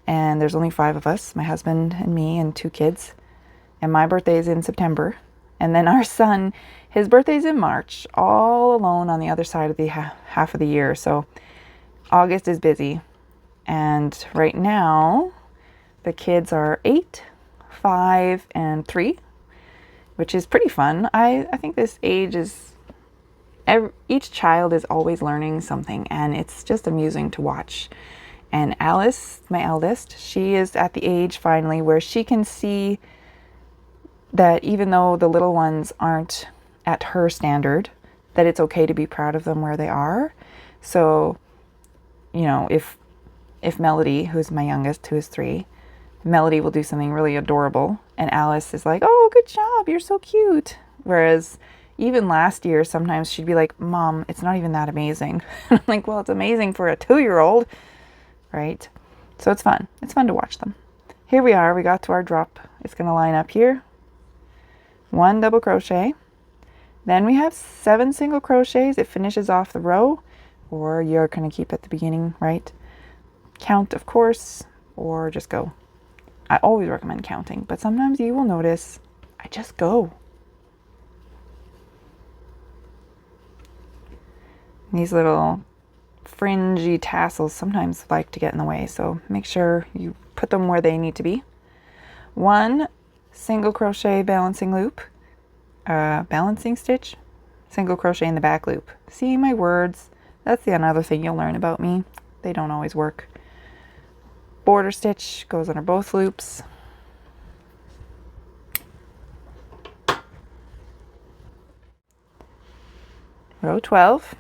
[SPEAKER 1] and there's only 5 of us, my husband and me and 2 kids. And my birthday is in September. And then our son, his birthday's in March, all alone on the other side of the half of the year. So August is busy. And right now, the kids are 8, 5, and 3, which is pretty fun. I think this age is, each child is always learning something, and it's just amusing to watch. And Alice, my eldest, she is at the age finally where she can see that even though the little ones aren't at her standard, that it's okay to be proud of them where they are. So, you know, if Melody, who's my youngest, who is 3, Melody will do something really adorable, and Alice is like, "Oh, good job, you're so cute." Whereas even last year, sometimes she'd be like, "Mom, it's not even that amazing." I'm like, well, it's amazing for a 2-year-old, right? So it's fun. It's fun to watch them. Here we are. We got to our drop. It's going to line up here. 1 double crochet. Then we have 7 single crochets. It finishes off the row, or you're going to keep at the beginning, right? Count, of course, or just go. I always recommend counting, but sometimes you will notice I just go. These little fringy tassels sometimes like to get in the way, so make sure you put them where they need to be. 1 single crochet balancing loop, balancing stitch, single crochet in the back loop. See my words? That's the another thing you'll learn about me. They don't always work. Border stitch goes under both loops. Row 12.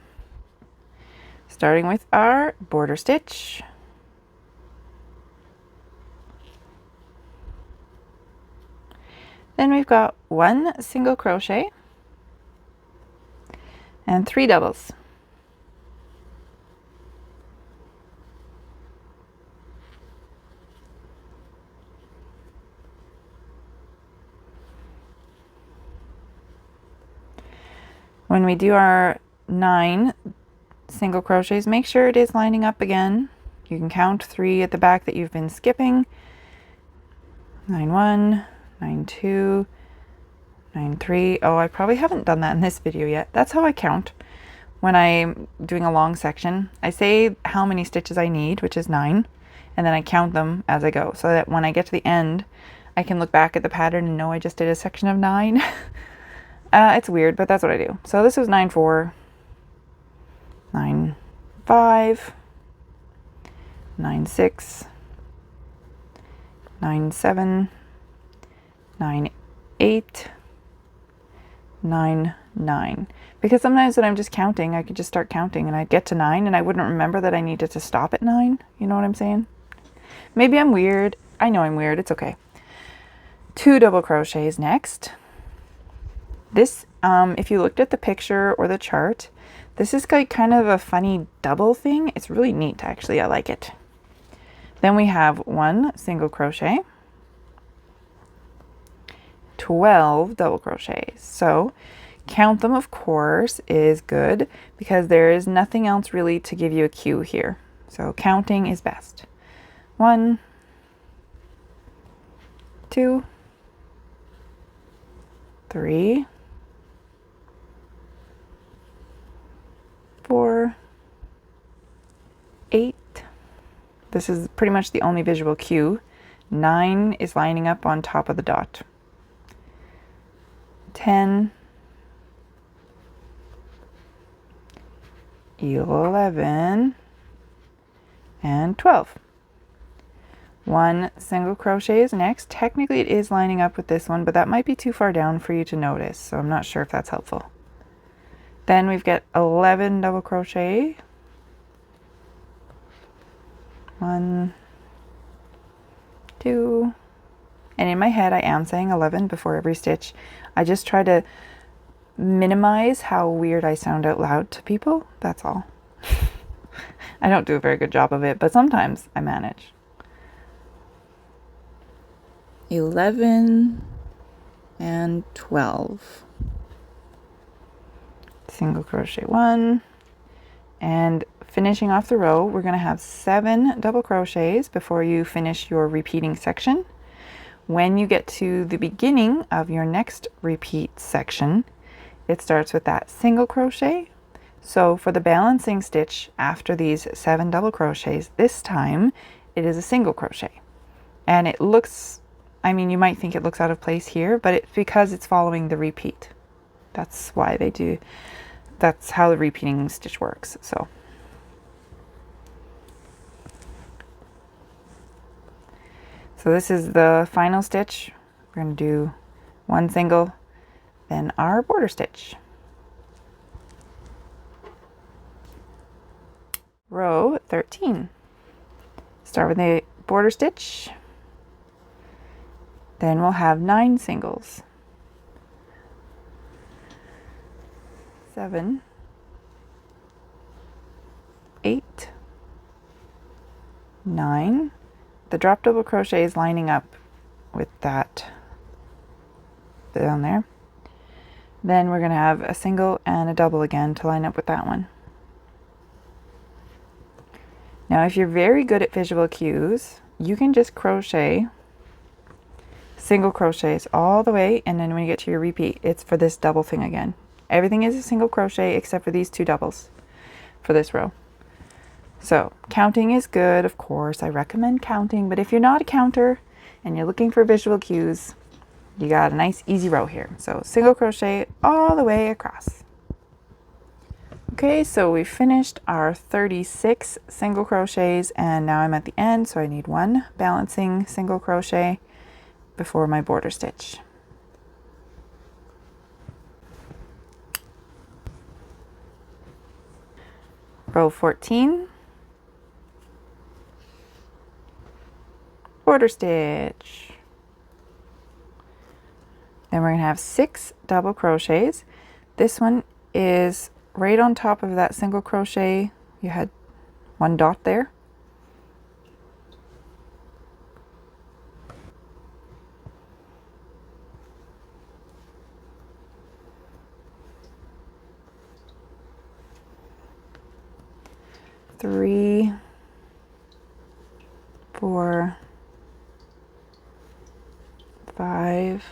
[SPEAKER 1] Starting with our border stitch. Then we've got 1 single crochet and 3 doubles. When we do our 9 single crochets, make sure it is lining up again. You can count 3 at the back that you've been skipping. 9 1, 9 2, 9 3. Oh, I probably haven't done that in this video yet. That's how I count when I'm doing a long section. I say how many stitches I need, which is 9, and then I count them as I go, so that when I get to the end, I can look back at the pattern and know I just did a section of 9. It's weird, but that's what I do. So this was 9 4, 9 5, 9 6, 9 7, 9 8, 9 9. Because sometimes when I'm just counting, I could just start counting and I'd get to 9 and I wouldn't remember that I needed to stop at 9. You know what I'm saying? Maybe I'm weird. I know I'm weird. It's okay. 2 double crochets next. This, if you looked at the picture or the chart, this is like kind of a funny double thing. It's really neat, actually. I like it. Then we have 1 single crochet, 12 double crochets. So count them, of course, is good because there is nothing else really to give you a cue here. So counting is best. 1, 2, 3, 4, 8. This is pretty much the only visual cue. 9 is lining up on top of the dot. 10, 11, and 12. 1 single crochet is next. Technically it is lining up with this one, but that might be too far down for you to notice, so I'm not sure if that's helpful. Then we've got 11 double crochet. 1, 2, and in my head I am saying 11 before every stitch. I just try to minimize how weird I sound out loud to people, that's all. I don't do a very good job of it, but sometimes I manage. 11 and 12. Single crochet 1, and finishing off the row, we're going to have 7 double crochets before you finish your repeating section. When you get to the beginning of your next repeat section, it starts with that single crochet. So for the balancing stitch after these 7 double crochets, this time it is a single crochet. And it looks, I mean, you might think it looks out of place here, but it's because it's following the repeat. That's why they do, that's how the repeating stitch works. So this is the final stitch. We're going to do 1 single, then our border stitch. Row 13. Start with a border stitch. Then we'll have 9 singles. 7, 8, 9. The drop double crochet is lining up with that down there. Then we're going to have a single and a double again to line up with that one. Now if you're very good at visual cues, you can just crochet single crochets all the way, and then when you get to your repeat, it's for this double thing again. Everything is a single crochet except for these 2 doubles for this row. So counting is good, of course. I recommend counting, but if you're not a counter and you're looking for visual cues, you got a nice easy row here. So single crochet all the way across. Okay, so we finished our 36 single crochets and now I'm at the end, so I need 1 balancing single crochet before my border stitch. Row 14. Border stitch. Then we're going to have 6 double crochets. This one is right on top of that single crochet. You had 1 dot there. Three, 4, 5,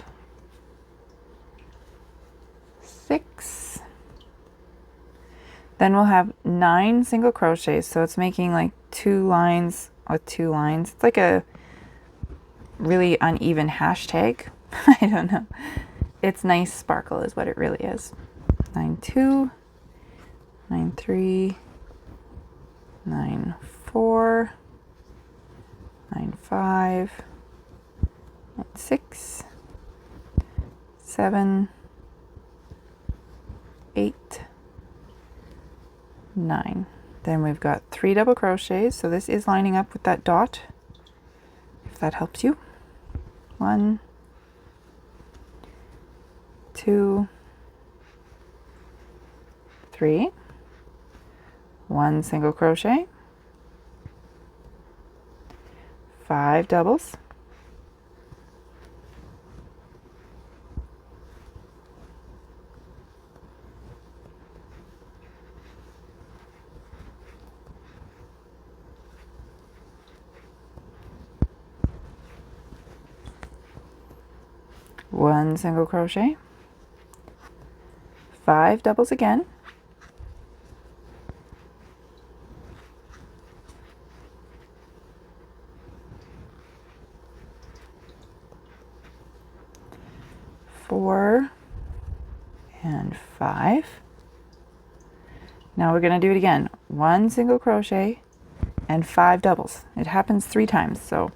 [SPEAKER 1] 6. Then we'll have 9 single crochets, so it's making like 2 lines with 2 lines. It's like a really uneven hashtag. I don't know. It's nice sparkle is what it really is. 9, 2, 9, 3, 9, 4, 9, 5, 9, 6, 7, 8, 9. Then we've got 3 double crochets, so this is lining up with that dot, if that helps you. 1, 2, 3, 1 single crochet, 5 doubles, 1 single crochet, 5 doubles again, 4 and 5. Now we're going to do it again. 1 single crochet and 5 doubles. It happens 3 times, so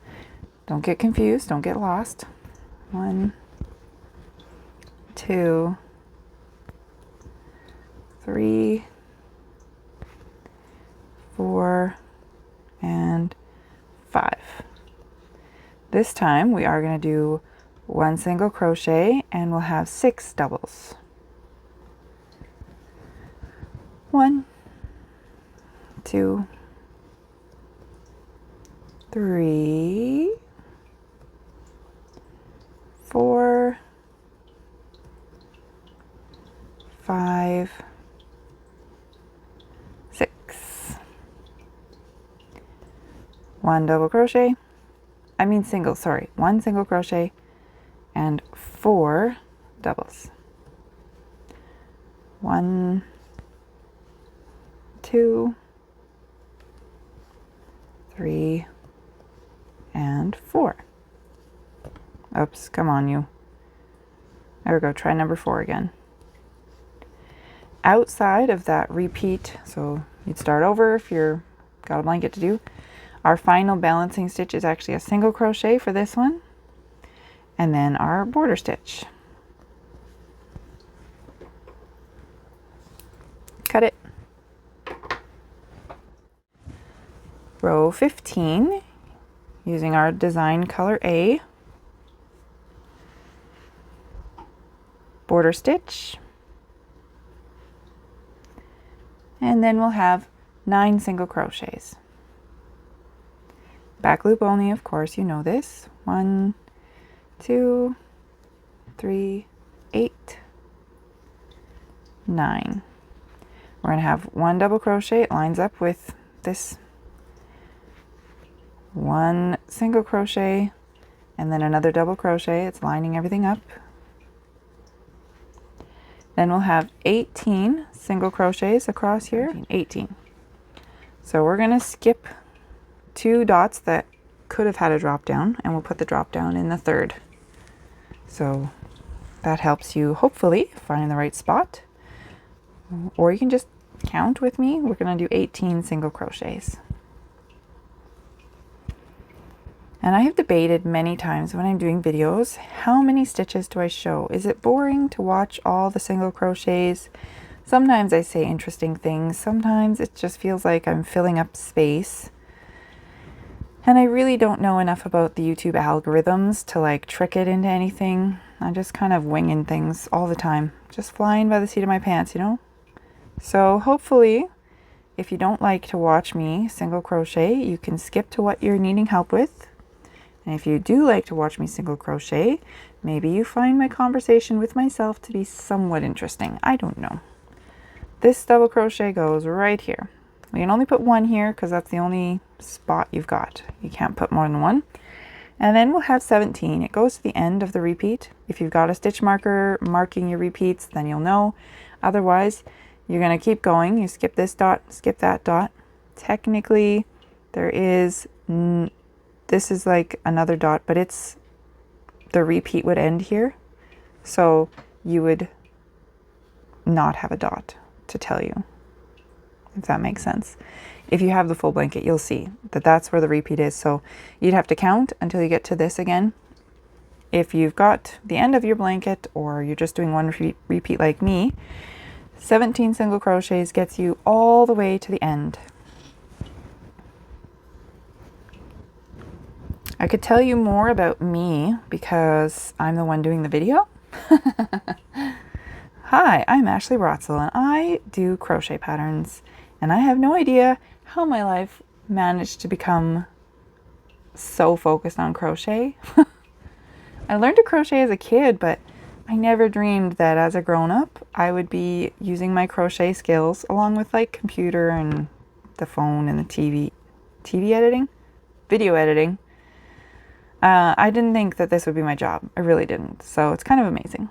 [SPEAKER 1] don't get confused, don't get lost. 1, 2, 3, 4, and 5. This time we are going to do 1 single crochet and we'll have 6 doubles. 1, 2, 3, 4, 5, 6. 1 double crochet, single, sorry, 1 single crochet and 4 doubles. 1, 2, 3, and 4. Oops, come on you. There we go, try number 4 again. Outside of that repeat, so you'd start over if you've got a blanket to do. Our final balancing stitch is actually a single crochet for this one, and then our border stitch. Cut it. Row 15, using our design color A, border stitch, and then we'll have 9 single crochets. Back loop only, of course, you know this. 1, 2, 3, 8, 9. We're going to have 1 double crochet. It lines up with this 1 single crochet and then another double crochet. It's lining everything up. Then we'll have 18 single crochets across here. 18. So we're going to skip 2 dots that could have had a drop down, and we'll put the drop down in the 3rd. So that helps you hopefully find the right spot. Or you can just count with me. We're going to do 18 single crochets. And I have debated many times when I'm doing videos, how many stitches do I show? Is it boring to watch all the single crochets? Sometimes I say interesting things. Sometimes it just feels like I'm filling up space. And I really don't know enough about the YouTube algorithms to like trick it into anything. I'm just kind of winging things all the time. Just flying by the seat of my pants, you know? So hopefully, if you don't like to watch me single crochet, you can skip to what you're needing help with. And if you do like to watch me single crochet, maybe you find my conversation with myself to be somewhat interesting. I don't know. This double crochet goes right here. We can only put 1 here because that's the only spot you've got. You can't put more than 1. And then we'll have 17. It goes to the end of the repeat. If you've got a stitch marker marking your repeats, then you'll know. Otherwise, you're going to keep going. You skip this dot, skip that dot. Technically, there is, this is like another dot, but it's, the repeat would end here. So you would not have a dot to tell you, if that makes sense. If you have the full blanket, you'll see that that's where the repeat is. So you'd have to count until you get to this again. If you've got the end of your blanket, or you're just doing one repeat like me, 17 single crochets gets you all the way to the end. I could tell you more about me because I'm the one doing the video. Hi, I'm Ashley Rotzel and I do crochet patterns, and I have no idea how my life managed to become so focused on crochet. I learned to crochet as a kid, but I never dreamed that as a grown-up I would be using my crochet skills along with like computer and the phone and the TV editing, video editing. I didn't think that this would be my job. I really didn't. So it's kind of amazing.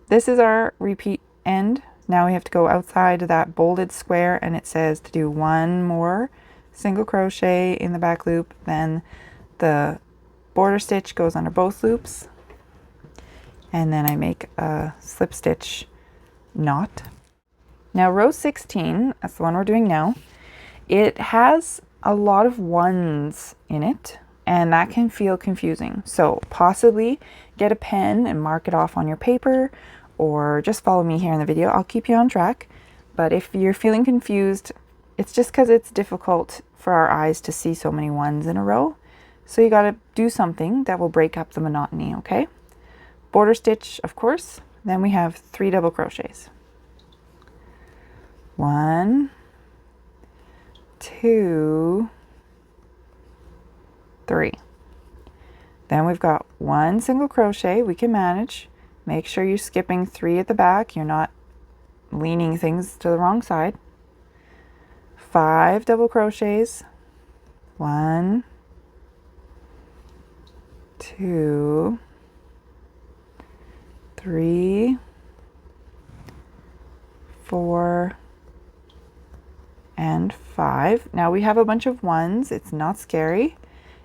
[SPEAKER 1] This is our repeat end. Now we have to go outside that bolded square, and it says to do one more single crochet in the back loop. Then the border stitch goes under both loops. And then I make a slip stitch knot. Now row 16, that's the one we're doing now, it has a lot of ones in it, and that can feel confusing. So possibly get a pen and mark it off on your paper, or just follow me here in the video. I'll keep you on track. But if you're feeling confused, it's just because it's difficult for our eyes to see so many ones in a row. So you got to do something that will break up the monotony, okay? Border stitch, of course. Then we have 3 double crochets. 1, 2, 3. Then we've got 1 single crochet. We can manage. Make sure you're skipping 3 at the back. You're not leaning things to the wrong side. 5 double crochets. 1, 2, 3, 4, and 5. Now we have a bunch of ones. It's not scary.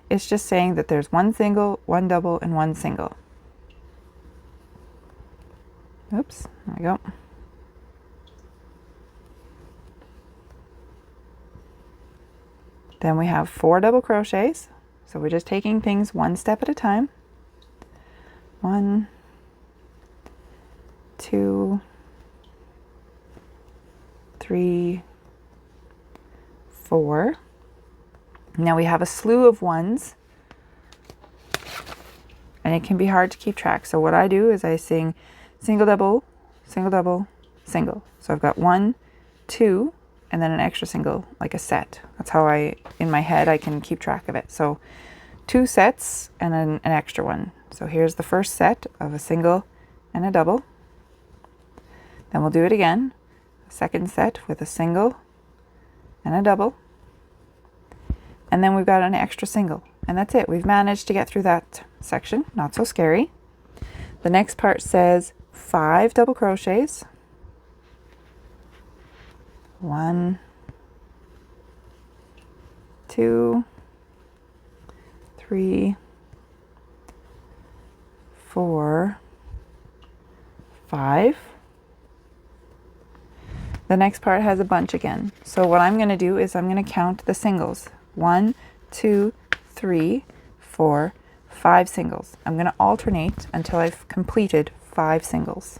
[SPEAKER 1] It's just saying that there's 1 single, 1 double, and 1 single. Oops, there we go. Then we have 4 double crochets. So we're just taking things one step at a time. 1, 2, 3, 4. Now we have a slew of ones, and it can be hard to keep track. So what I do is I sing single, double, single, double, single. So I've got 1, 2, and then an extra single, like a set. That's how in my head, I can keep track of it. So 2 sets and then an extra one. So here's the first set of a single and a double. Then we'll do it again. Second set with a single and a double. And then we've got an extra single. And that's it. We've managed to get through that section. Not so scary. The next part says 5 double crochets. 1, 2, 3, 4, 5. The next part has a bunch again. So what I'm going to do is I'm going to count the singles. 1, 2, 3, 4, 5 singles. I'm going to alternate until I've completed 5 singles.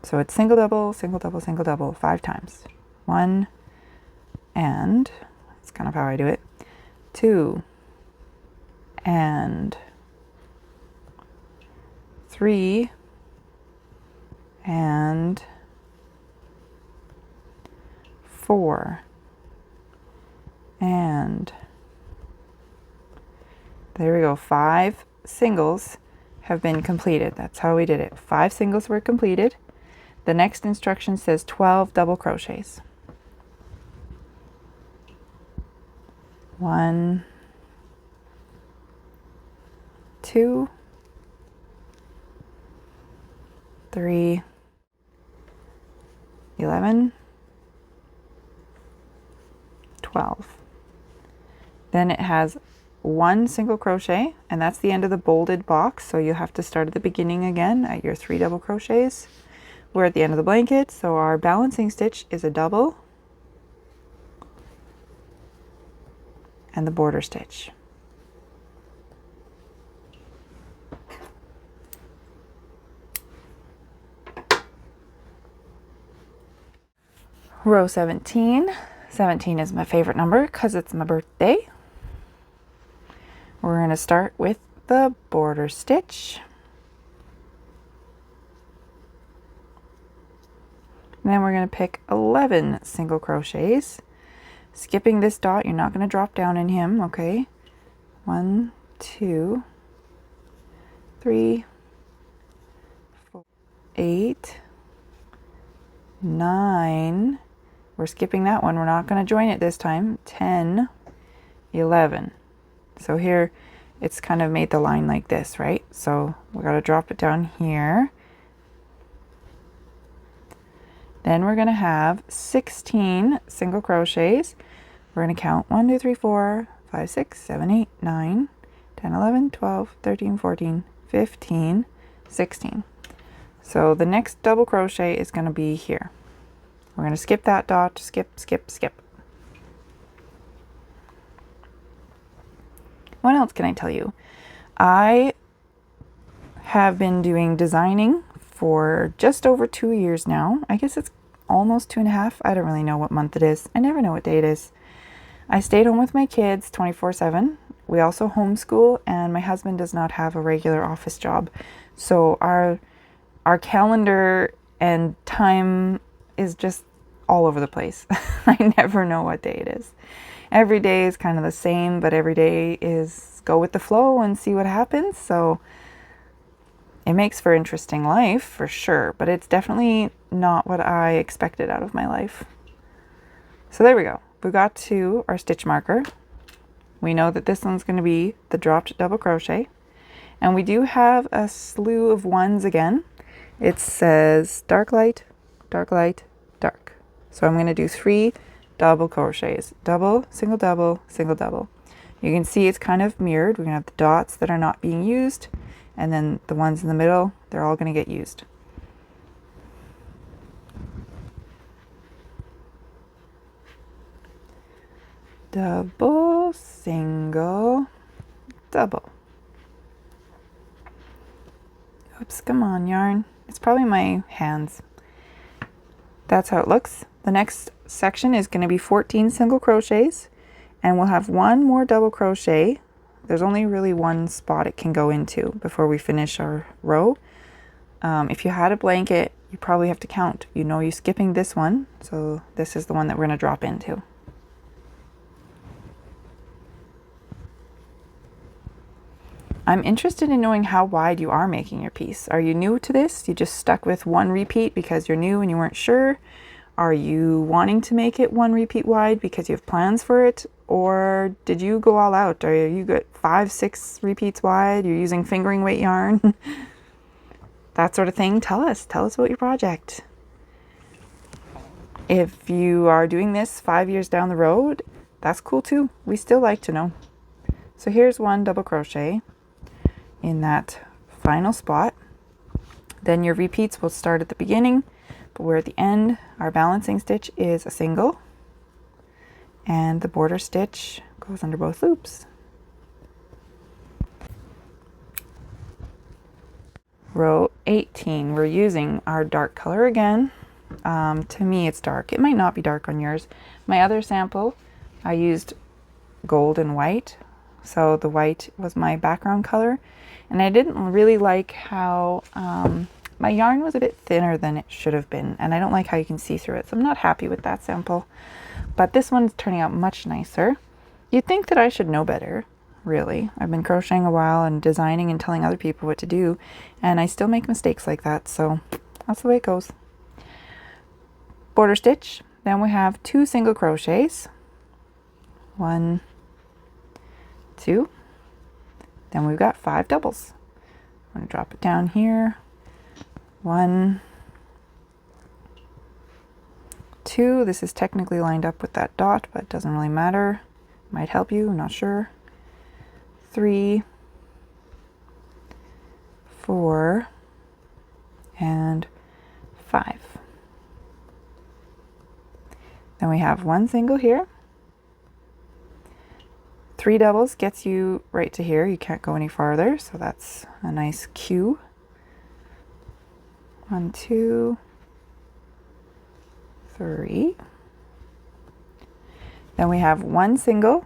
[SPEAKER 1] So it's single, double, single, double, single, double 5 times. 1, and that's kind of how I do it. 2, and 3, and 4, and there we go. 5 singles have been completed. That's how we did it. 5 singles were completed. The next instruction says 12 double crochets. 1, 2, 3, 11, 12. Then it has one single crochet, and that's the end of the bolded box, so you have to start at the beginning again at your 3 double crochets. We're at the end of the blanket, so our balancing stitch is a double and the border stitch. Row 17. 17 is my favorite number because it's my birthday. We're going to start with the border stitch. And then we're going to pick 11 single crochets. Skipping this dot, you're not going to drop down in him, okay? 1, 2, 3, 4, 8, 9. We're skipping that one. We're not going to join it this time. 10, 11. So here it's kind of made the line like this, right? So we got to drop it down here. Then we're going to have 16 single crochets. We're going to count 1, 2, 3, 4, 5, 6, 7, 8, 9, 10, 11, 12, 13, 14, 15, 16. So the next double crochet is going to be here. We're going to skip that dot, skip, skip, skip. What else can I tell you? I have been doing designing for just over 2 years now. I guess it's almost 2.5. I don't really know what month it is. I never know what day it is. I stayed home with my kids 24/7. We also homeschool, and my husband does not have a regular office job. So our calendar and time is just all over the place. I never know what day it is. Every day is kind of the same, but every day is go with the flow and see what happens. So it makes for interesting life for sure, but it's definitely not what I expected out of my life. So there we go. We got to our stitch marker. We know that this one's going to be the dropped double crochet, and we do have a slew of ones again. It says dark light, dark light, dark. So I'm going to do 3 double crochets, double, single double, single double. You can see it's kind of mirrored. We're going to have the dots that are not being used, and then the ones in the middle, they're all going to get used. Double, single, double. Oops, come on, yarn. It's probably my hands. That's how it looks. The next section is going to be 14 single crochets, and we'll have 1 more double crochet. There's only really 1 spot it can go into before we finish our row. If you had a blanket, you probably have to count. You know you're skipping this one, so this is the one that we're going to drop into. I'm interested in knowing how wide you are making your piece. Are you new to this? You just stuck with 1 repeat because you're new and you weren't sure? Are you wanting to make it 1 repeat wide because you have plans for it? Or did you go all out? Are you good 5, 6 repeats wide? You're using fingering weight yarn? That sort of thing. Tell us about your project. If you are doing this 5 years down the road, that's cool too. We still like to know. So here's 1 double crochet in that final spot. Then your repeats will start at the beginning, but we're at the end. Our balancing stitch is a single, and the border stitch goes under both loops. Row 18, we're using our dark color again. To me it's dark. It might not be dark on yours. My other sample, I used gold and white, so the white was my background color, and I didn't really like how my yarn was a bit thinner than it should have been, and I don't like how you can see through it, so I'm not happy with that sample. But this one's turning out much nicer. You'd think that I should know better, really. I've been crocheting a while and designing and telling other people what to do, and I still make mistakes like that, so that's the way it goes. Border stitch, then we have 2 single crochets. 1, 2, then we've got 5 doubles. I'm going to drop it down here. 1, 2, this is technically lined up with that dot, but it doesn't really matter. Might help you, I'm not sure. 3, 4, and 5. Then we have 1 single here. 3 doubles gets you right to here. You can't go any farther, so that's a nice cue. 1, 2, 3. Then we have 1 single.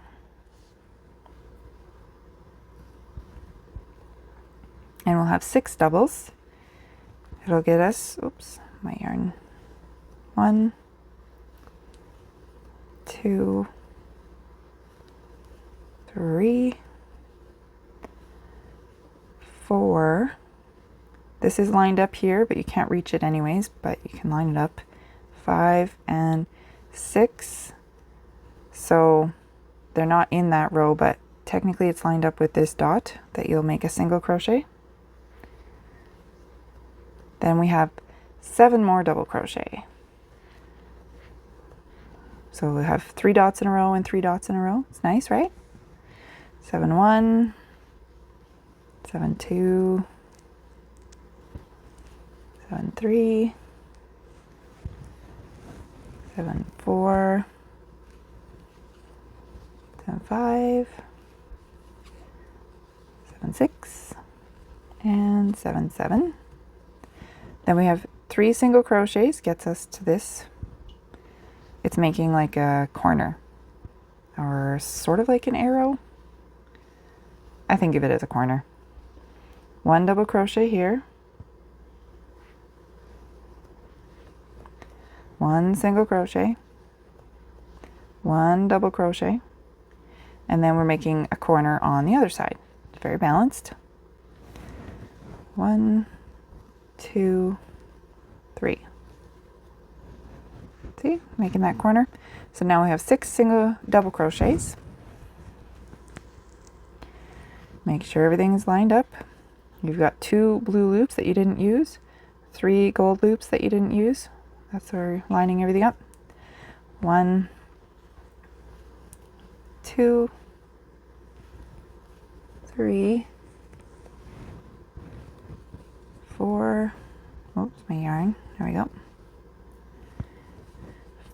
[SPEAKER 1] And we'll have 6 doubles. It'll get us, oops, my yarn. 1, 2, 3, 4. This is lined up here, but you can't reach it anyways, but you can line it up. 5 and 6. So they're not in that row, but technically it's lined up with this dot that you'll make a single crochet. Then we have 7 more double crochet. So we have 3 dots in a row and 3 dots in a row. It's nice, right? 7, 1, 7, 2, 7, 3, 7, 4, 7, 5, 7, 6, and 7, 7. Then we have 3 single crochets, gets us to this. It's making like a corner, or sort of like an arrow. I think of it as a corner. 1 double crochet here. 1 single crochet. 1 double crochet. And then we're making a corner on the other side. It's very balanced. 1, 2, 3. See, making that corner. So now we have 6 single double crochets. Make sure everything is lined up. You've got 2 blue loops that you didn't use, 3 gold loops that you didn't use. That's where we're lining everything up. 1, 2, 3, 4, oops, my yarn, there we go.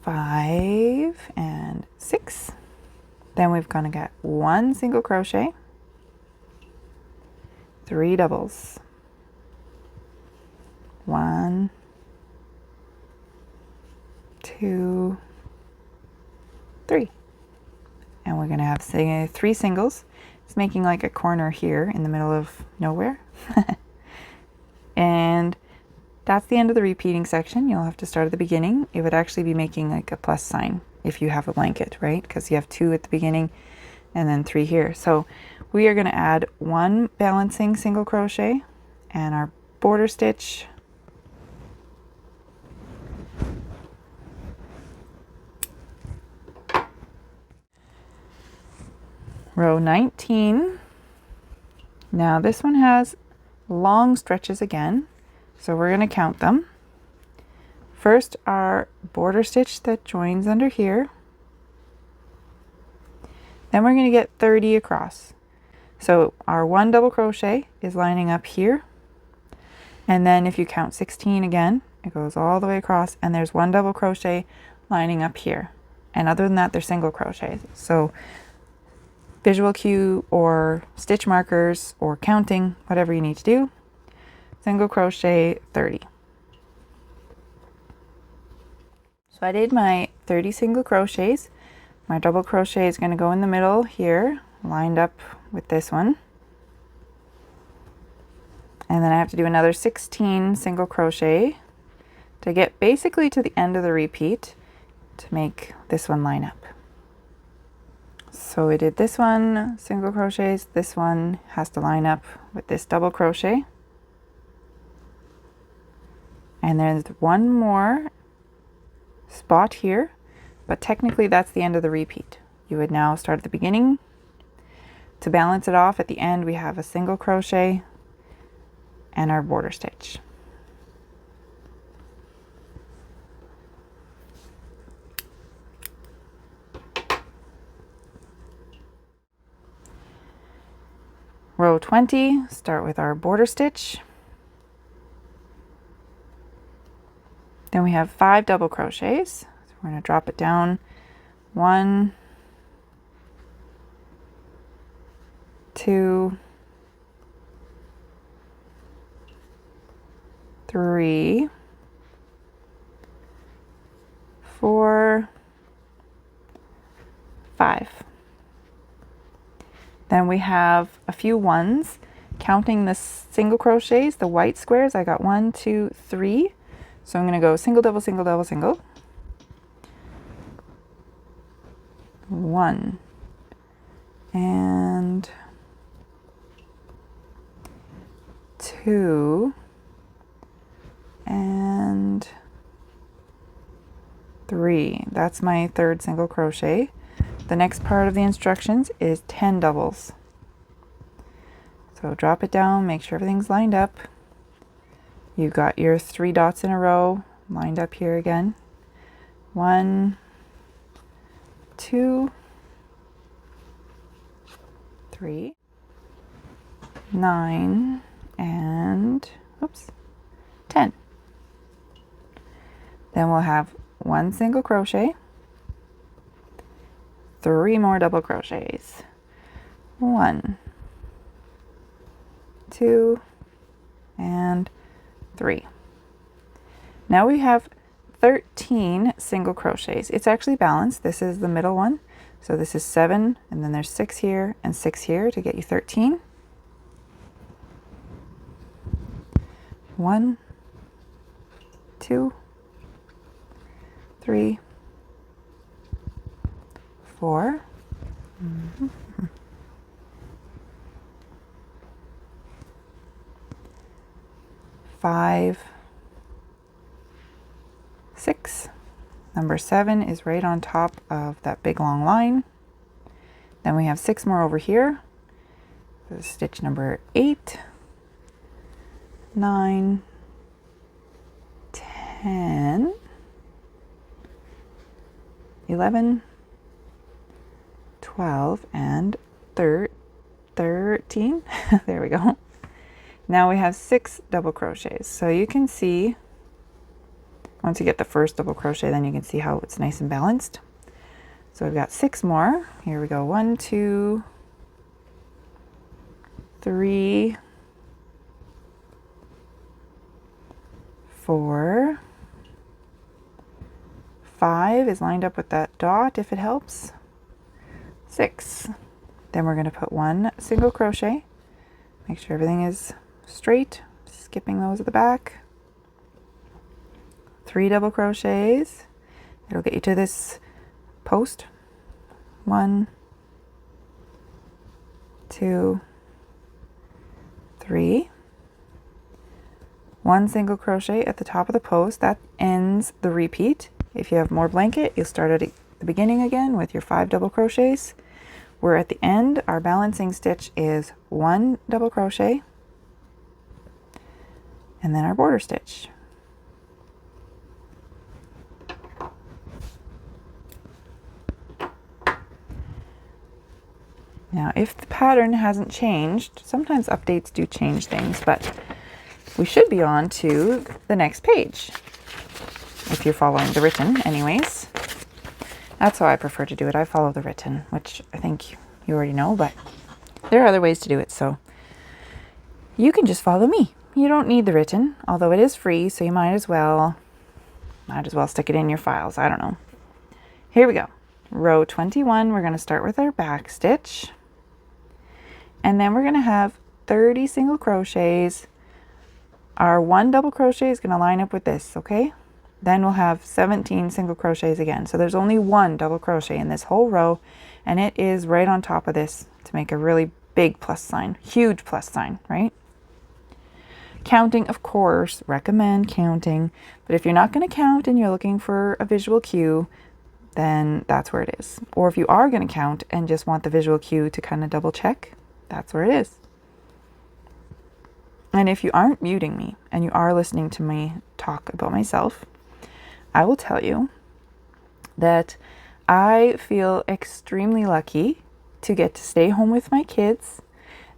[SPEAKER 1] 5 and 6. Then we've gonna get 1 single crochet, 3 doubles, 1, 2, 3, and we're gonna have 3 singles. It's making like a corner here in the middle of nowhere. And that's the end of the repeating section. You'll have to start at the beginning. It would actually be making like a plus sign if you have a blanket, right? Because you have 2 at the beginning and then 3 here. So we are going to add 1 balancing single crochet and our border stitch. Row 19. Now this one has long stretches again, so we're going to count them. First, our border stitch that joins under here. Then we're going to get 30 across. So our 1 double crochet is lining up here. And then if you count 16 again, it goes all the way across, and there's 1 double crochet lining up here. And other than that, they're single crochets. So visual cue or stitch markers or counting, whatever you need to do, single crochet 30. So I did my 30 single crochets. My double crochet is going to go in the middle here, lined up with this one. And then I have to do another 16 single crochet to get basically to the end of the repeat to make this one line up. So we did this one, single crochets, this one has to line up with this double crochet. And there's 1 more spot here, but technically that's the end of the repeat. You would now start at the beginning. To balance it off at the end, we have a single crochet and our border stitch. row 20, start with our border stitch. Then we have 5 double crochets. So we're going to drop it down. 1, 2, 3, 4, 5. Then we have a few ones. Counting the single crochets, the white squares, I got 1, 2, 3. So I'm going to go single, double, single, double, single. 1 and 2 and 3. That's my third single crochet. The next part of the instructions is 10 doubles. So drop it down, make sure everything's lined up. You got your 3 dots in a row lined up here again. 1, 2, 3, 9, and 10. Then we'll have 1 single crochet, 3 more double crochets. 1, 2, and 3. Now we have 13 single crochets. It's actually balanced. This is the middle one. So this is 7, and then there's 6 here and 6 here to get you 13. 1, 2, 3, 4. 5, 6. Number 7 is right on top of that big long line. Then we have 6 more over here. This is stitch number 8, 9, 10, 11, 12, and 13. There we go. Now we have 6 double crochets. So you can see, once you get the first double crochet, then you can see how it's nice and balanced. So we've got 6 more. Here we go. 1, 2, 3, 4, 5 is lined up with that dot if it helps. 6. Then we're going to put 1 single crochet. Make sure everything is straight, skipping those at the back. 3 double crochets. It'll get you to this post. 1, 2, 3. 1 single crochet at the top of the post. That ends the repeat. If you have more blanket, you'll start at the beginning again with your 5 double crochets. We're at the end. Our balancing stitch is 1 double crochet and then our border stitch. Now, if the pattern hasn't changed, sometimes updates do change things, but we should be on to the next page, if you're following the written anyways. That's how I prefer to do it. I follow the written, which I think you already know, but there are other ways to do it, so you can just follow me. You don't need the written, although it is free, so you might as well stick it in your files. I don't know. Here we go. Row 21, we're going to start with our back stitch. And then we're going to have 30 single crochets. Our 1 double crochet is going to line up with this, okay? Then we'll have 17 single crochets again. So there's only 1 double crochet in this whole row, and it is right on top of this to make a really big plus sign, huge plus sign, right? Counting, of course, recommend counting, but if you're not going to count and you're looking for a visual cue, then that's where it is. Or if you are going to count and just want the visual cue to kind of double check, that's where it is. And if you aren't muting me and you are listening to me talk about myself, I will tell you that I feel extremely lucky to get to stay home with my kids.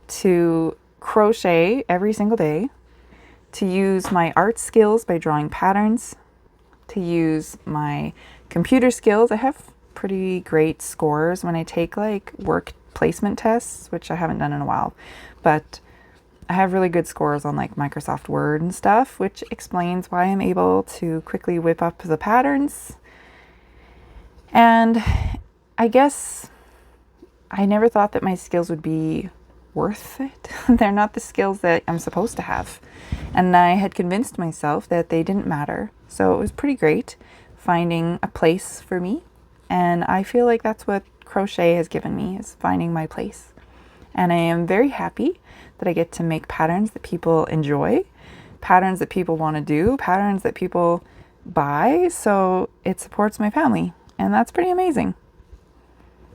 [SPEAKER 1] to crochet every single day, to use my art skills by drawing patterns, to use my computer skills. I have pretty great scores when I take like work placement tests, which I haven't done in a while, but I have really good scores on like Microsoft Word and stuff, which explains why I'm able to quickly whip up the patterns. And I guess I never thought that my skills would be worth it. They're not the skills that I'm supposed to have. And I had convinced myself that they didn't matter. So it was pretty great finding a place for me. And I feel like that's what crochet has given me, is finding my place. And I am very happy that I get to make patterns that people enjoy, patterns that people want to do, patterns that people buy. So it supports my family. And that's pretty amazing.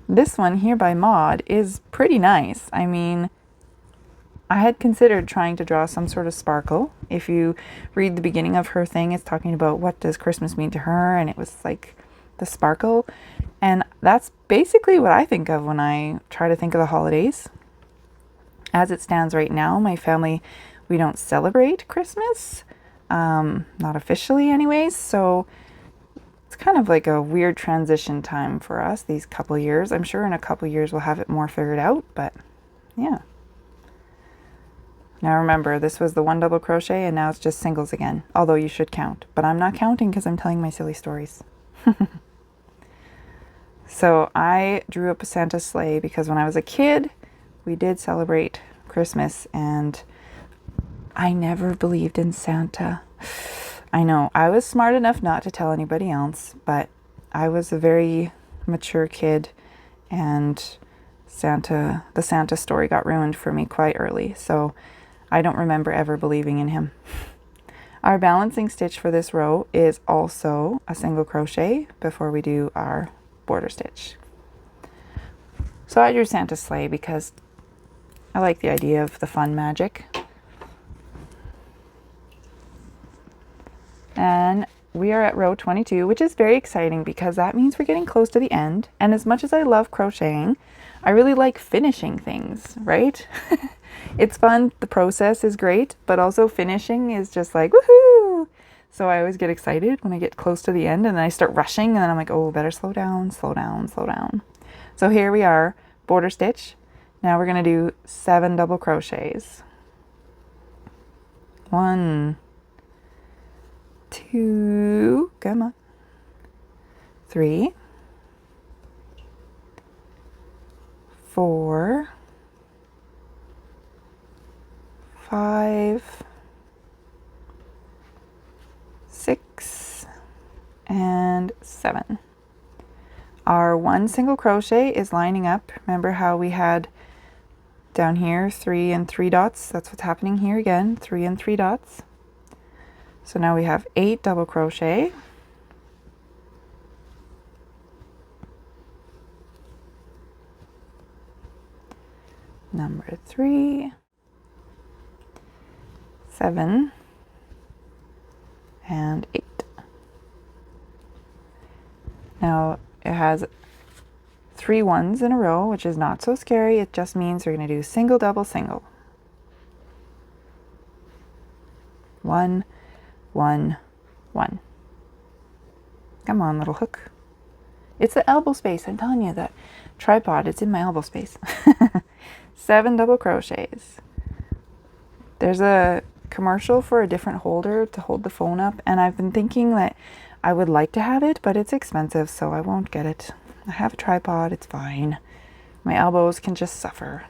[SPEAKER 1] This one here by Maud is pretty nice. I mean, I had considered trying to draw some sort of sparkle. If you read the beginning of her thing, it's talking about what does Christmas mean to her, and it was like the sparkle. And that's basically what I think of when I try to think of the holidays. As it stands right now, my family, we don't celebrate Christmas, not officially anyways, so it's kind of like a weird transition time for us these couple years. I'm sure in a couple years we'll have it more figured out, but yeah. Now remember, this was the 1 double crochet and now it's just singles again, although you should count, but I'm not counting because I'm telling my silly stories. So I drew up a Santa sleigh because when I was a kid, we did celebrate Christmas and I never believed in Santa. I know, I was smart enough not to tell anybody else, but I was a very mature kid and the Santa story got ruined for me quite early, so I don't remember ever believing in him. Our balancing stitch for this row is also a single crochet before we do our border stitch. So I drew Santa's sleigh because I like the idea of the fun magic. And we are at row 22, which is very exciting because that means we're getting close to the end. And as much as I love crocheting, I really like finishing things, right? It's fun. The process is great, but also finishing is just like, woohoo! So I always get excited when I get close to the end and then I start rushing and then I'm like, oh, better slow down, slow down, slow down. So here we are, border stitch. Now we're going to do 7 double crochets. 1, 2, come on, 3, 4, 5, 6, and 7. Our 1 single crochet is lining up. Remember how we had down here 3 and 3 dots? That's what's happening here again, 3 and 3 dots. So now we have 8 double crochet. Number 3, 7, and 8. Now it has 3 ones in a row, which is not so scary. It just means we're going to do single, double, single. 1, 1, 1. Come on, little hook. It's the elbow space. I'm telling you, that tripod, it's in my elbow space. 7 double crochets. There's a commercial for a different holder to hold the phone up, and I've been thinking that I would like to have it, but it's expensive, so I won't get it. I have a tripod, it's fine. My elbows can just suffer.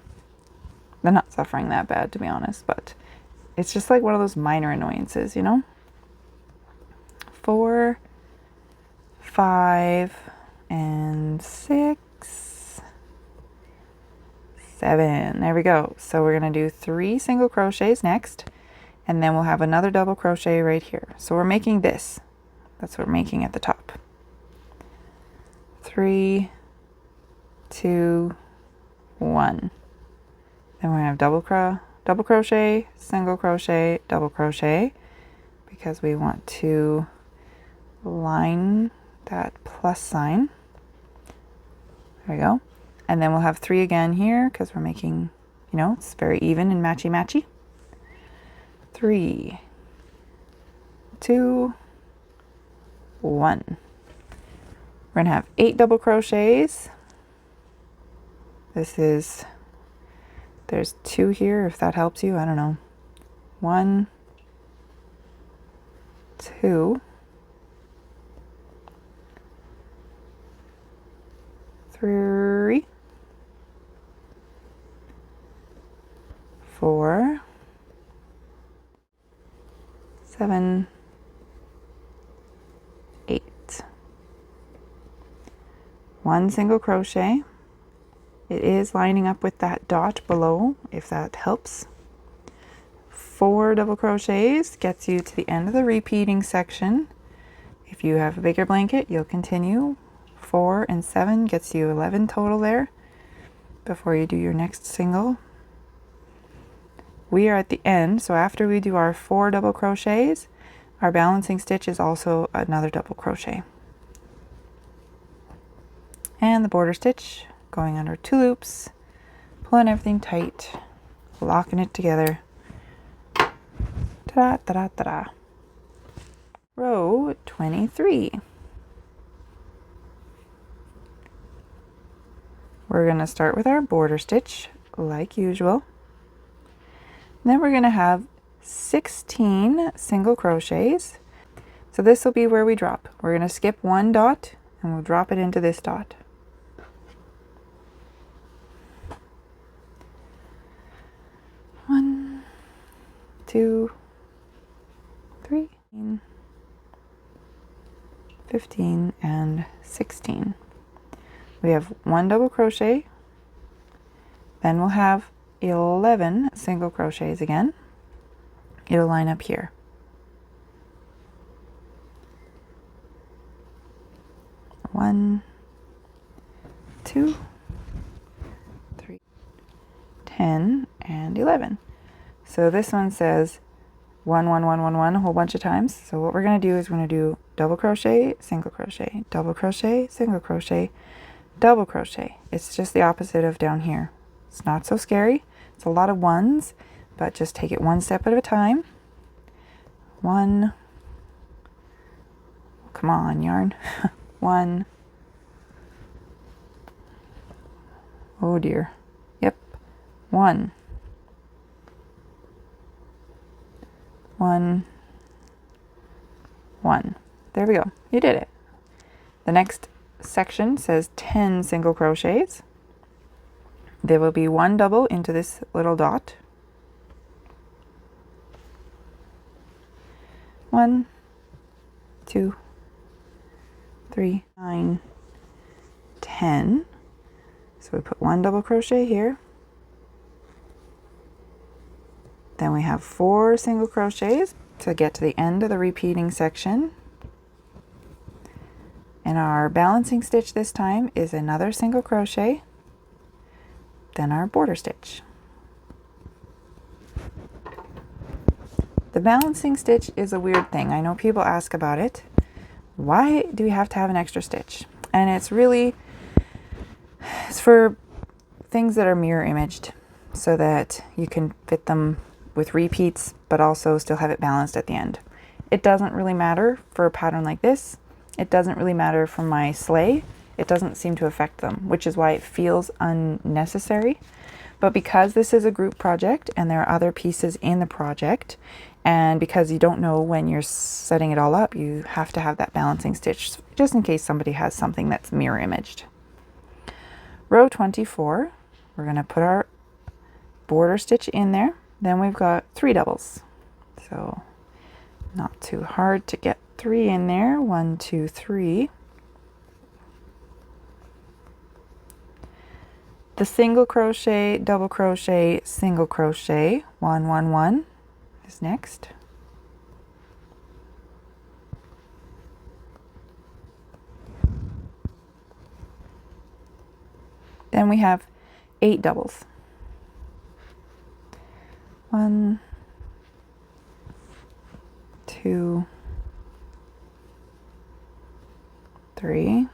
[SPEAKER 1] They're not suffering that bad, to be honest, but it's just like one of those minor annoyances, you know? 4, 5, and 6, 7. There we go. So we're going to do 3 single crochets next, and then we'll have another double crochet right here. So we're making this. That's what we're making at the top. 3, 2, 1. Then we're going to have double crochet, single crochet, double crochet, because we want to line that plus sign. There we go. And then we'll have 3 again here because we're making You know, it's very even and matchy-matchy. 3, 2, 1. We're going to have 8 double crochets. There's 2 here, if that helps you. I don't know. 1, 2, 3, 4, 7, 8. 1 single crochet. It is lining up with that dot below, if that helps. 4 double crochets gets you to the end of the repeating section. If you have a bigger blanket, you'll continue. 4 and 7 gets you 11 total there before you do your next single. We are at the end, so after we do our 4 double crochets, our balancing stitch is also another double crochet. And the border stitch, going under 2 loops, pulling everything tight, locking it together. Ta-da, ta-da, ta-da. Row 23. We're going to start with our border stitch, like usual. Then we're going to have 16 single crochets. So this will be where we drop. We're going to skip 1 dot and we'll drop it into this dot. 1, 2, 3, 15, and 16. We have 1 double crochet, then we'll have 11 single crochets again. It'll line up here. 1, 2, 3, 10, and 11. So this one says 1, 1, 1, 1, 1 a whole bunch of times. So what we're going to do is we're going to do double crochet, single crochet, double crochet, single crochet, double crochet. It's just the opposite of down here. It's not so scary. It's a lot of ones, but just take it one step at a time. 1, come on, yarn. 1, oh dear, yep, 1, 1, 1. There we go, you did it. The next section says 10 single crochets. There will be 1 double into this little dot. 1, 2, 3, 9, 10. So we put 1 double crochet here. Then we have 4 single crochets to get to the end of the repeating section. And our balancing stitch this time is another single crochet, then our border stitch. The balancing stitch is a weird thing. I know people ask about it. Why do we have to have an extra stitch? And it's for things that are mirror imaged so that you can fit them with repeats but also still have it balanced at the end. It doesn't really matter for a pattern like this. It doesn't really matter for my sleigh. It doesn't seem to affect them, which is why it feels unnecessary. But because this is a group project and there are other pieces in the project, and because you don't know when you're setting it all up, you have to have that balancing stitch just in case somebody has something that's mirror imaged. Row 24, we're going to put our border stitch in there. Then we've got 3 doubles. So not too hard to get 3 in there. 1, 2, 3. The single crochet, double crochet, single crochet, 1, 1, 1 is next. Then we have 8 doubles. 1, 2, 3,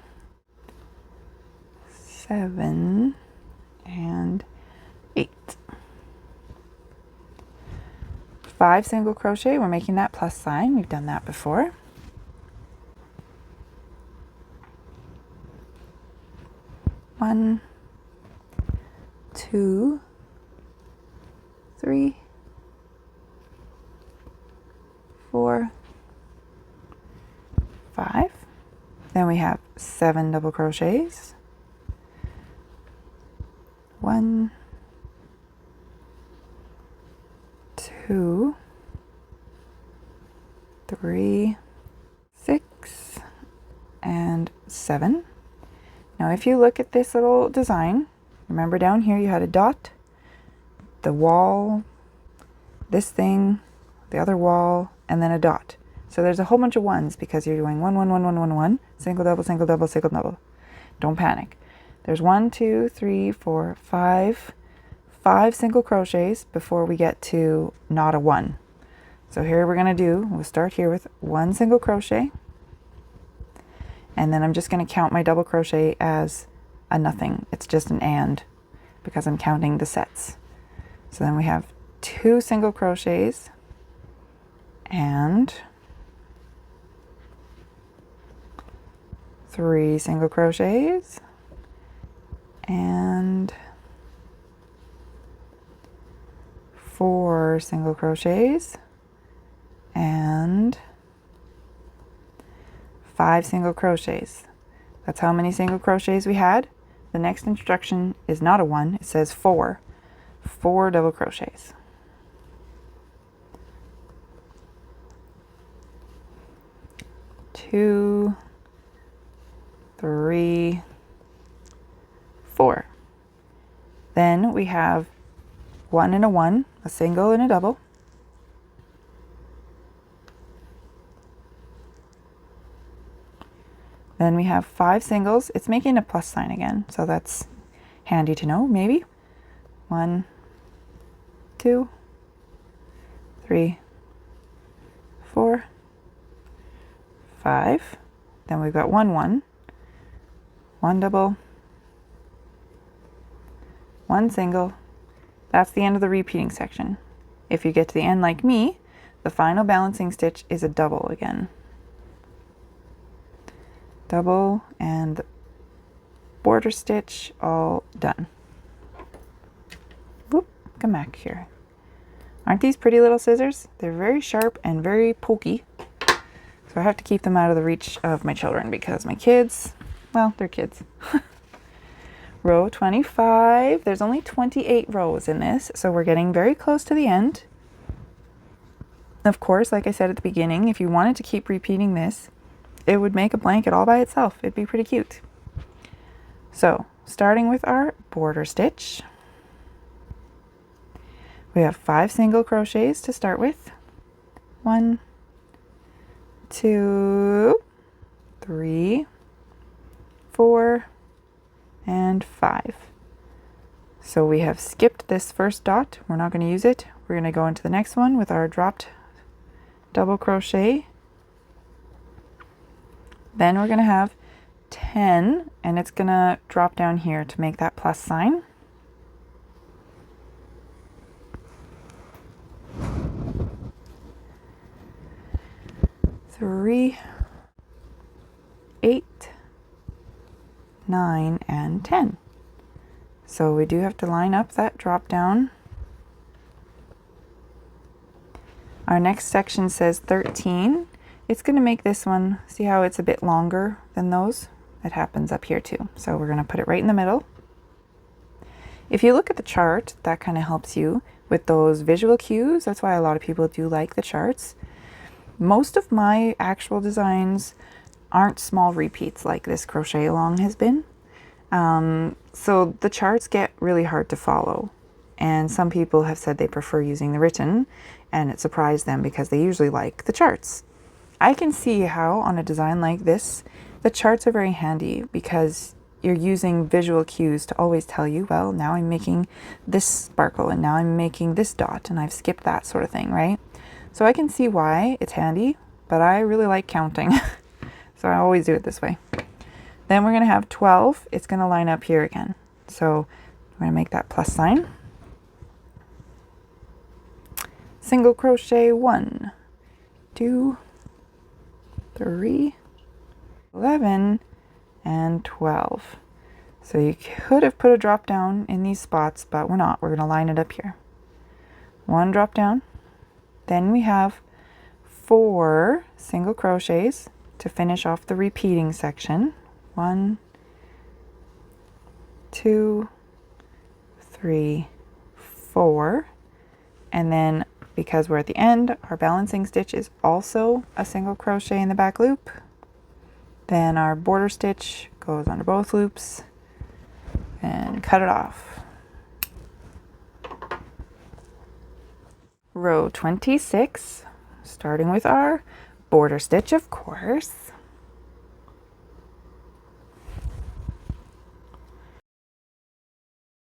[SPEAKER 1] 7, and 8. 5 single crochet, we're making that plus sign. We've done that before. One, 2, 3, 4, 5. Then we have 7 double crochets. 1, 2, 3, 6, and 7. Now if you look at this little design, remember down here you had a dot, the wall, this thing, the other wall, and then a dot. So there's a whole bunch of ones because you're doing 1, 1, 1, 1, 1, 1, single double, single double, single double. Don't panic. There's 1, 2, 3, 4, 5 single crochets before we get to not a 1. So here we're going to do, we'll start here with 1 single crochet, and then I'm just going to count my double crochet as a nothing. It's just an and because I'm counting the sets. So then we have 2 single crochets and 3 single crochets and 4 single crochets and 5 single crochets. That's how many single crochets we had. The next instruction is not a 1, it says 4. 4 double crochets. Two, 3, 4. Then we have 1 and a 1, a single and a double. Then we have 5 singles. It's making a plus sign again, so that's handy to know, maybe. 1, 2, 3, 4, 5. Then we've got 1, 1, 1 double, 1 single. That's the end of the repeating section. If you get to the end like me, the final balancing stitch is a double again. Double and border stitch all done. Whoop, come back here. Aren't these pretty little scissors? They're very sharp and very pokey. So I have to keep them out of the reach of my children because my kids, well, they're kids. Row 25. There's only 28 rows in this, so we're getting very close to the end. Of course, like I said at the beginning, if you wanted to keep repeating this, it would make a blanket all by itself. It'd be pretty cute. So, starting with our border stitch, we have 5 single crochets to start with. 1, 2, 3, 4, and 5. So we have skipped this first dot. We're not going to use it. We're going to go into the next one with our dropped double crochet. Then we're going to have 10, and it's going to drop down here to make that plus sign. Three, 8, 9, and 10. So we do have to line up that drop down. Our next section says 13. It's going to make this one, see how it's a bit longer than those? It happens up here too. So we're going to put it right in the middle. If you look at the chart, that kind of helps you with those visual cues. That's why a lot of people do like the charts. Most of my actual designs aren't small repeats like this crochet along has been. So the charts get really hard to follow. And some people have said they prefer using the written, and it surprised them because they usually like the charts. I can see how on a design like this, the charts are very handy because you're using visual cues to always tell you, well, now I'm making this sparkle and now I'm making this dot and I've skipped that sort of thing, right? So I can see why it's handy, but I really like counting. So I always do it this way. Then we're going to have 12. It's going to line up here again. So we're going to make that plus sign. single crochet 1, 2, 3, 11, and 12. So you could have put a drop down in these spots, but we're not. We're going to line it up here. 1 drop down. Then we have 4 single crochets to finish off the repeating section. 1, 2, 3, 4. And then because we're at the end, our balancing stitch is also a single crochet in the back loop. Then our border stitch goes under both loops and cut it off. Row 26, starting with our border stitch, of course.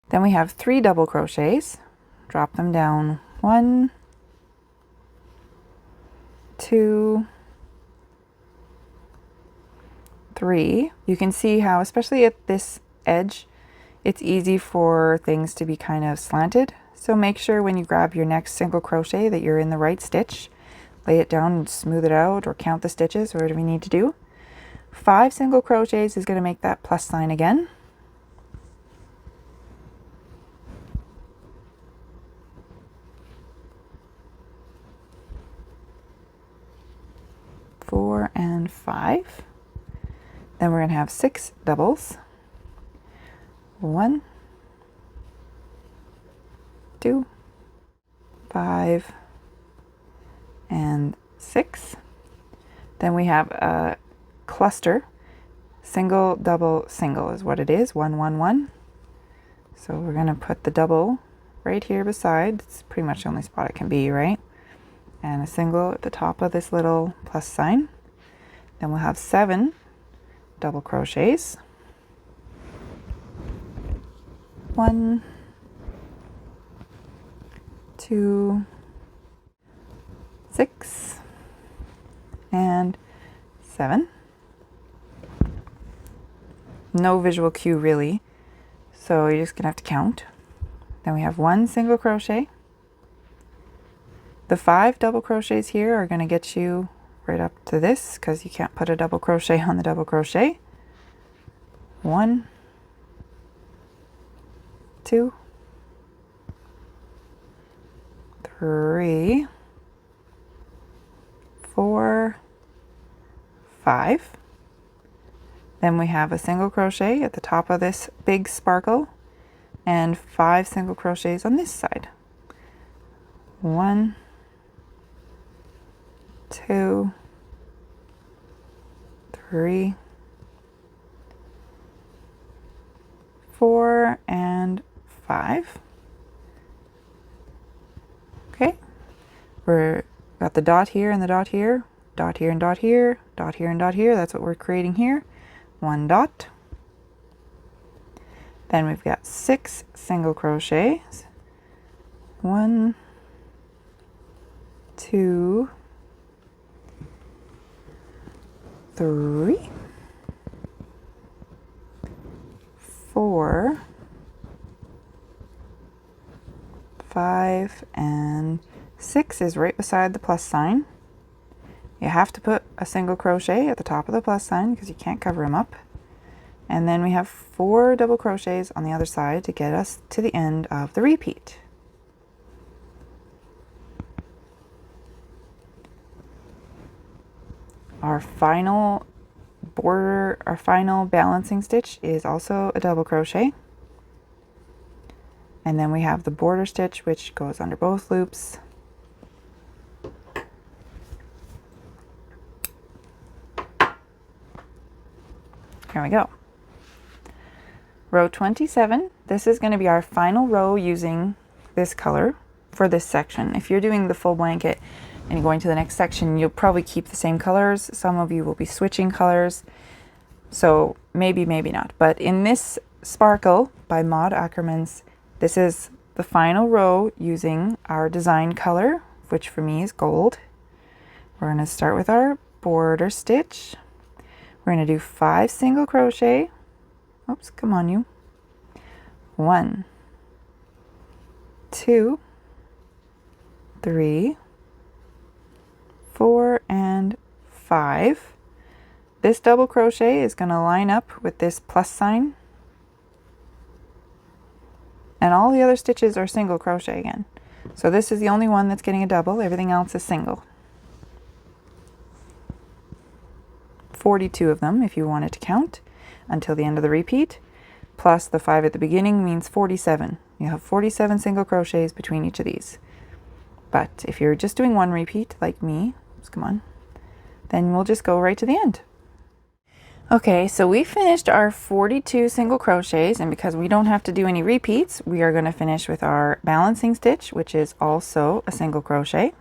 [SPEAKER 1] Then we have 3 double crochets. Drop them down. 1, 2, 3. You can see how, especially at this edge, it's easy for things to be kind of slanted. So make sure when you grab your next single crochet that you're in the right stitch. Lay it down and smooth it out, or count the stitches, or whatever you need to do. 5 single crochets is going to make that plus sign again. Four and 5. Then we're going to have 6 doubles. 1, 2, 5, and 6. Then we have a cluster. Single, double, single is what it is. 1, 1, 1. So we're going to put the double right here beside. It's pretty much the only spot it can be, right? And a single at the top of this little plus sign. Then we'll have 7 double crochets. 1, 2, 6, and 7. No visual cue really, so you're just gonna have to count. Then we have 1 single crochet. The 5 double crochets here are gonna get you right up to this, because you can't put a double crochet on the double crochet. 1, 2, 3, 4, 5. Then we have a single crochet at the top of this big sparkle and 5 single crochets on this side. 1, 2, 3, 4, and 5. Okay, we're got the dot here and the dot here, dot here and dot here, dot here and dot here. That's what we're creating here. 1 dot. Then we've got 6 single crochets. 1, 2, 3, 4, 5, and 6 is right beside the plus sign. You have to put a single crochet at the top of the plus sign because you can't cover them up. And then we have 4 double crochets on the other side to get us to the end of the repeat. Our final border, our final balancing stitch is also a double crochet. And then we have the border stitch, which goes under both loops. Here we go. Row 27. This is going to be our final row using this color for this section. If you're doing the full blanket and you're going to the next section, you'll probably keep the same colors. Some of you will be switching colors. So maybe, maybe not. But in this Sparkle by Maud Akkermans, this is the final row using our design color, which for me is gold. We're going to start with our border stitch. We're going to do 5 single crochet. Oops, come on you. 1, 2, 3, 4, and 5. This double crochet is going to line up with this plus sign, and all the other stitches are single crochet again. So this is the only one that's getting a double, everything else is single. 42 of them if you wanted to count until the end of the repeat, plus the 5 at the beginning means 47. You have 47 single crochets between each of these. But if you're just doing one repeat like me, come on, then we'll just go right to the end. Okay, so we finished our 42 single crochets, and because we don't have to do any repeats, we are going to finish with our balancing stitch, which is also a single crochet,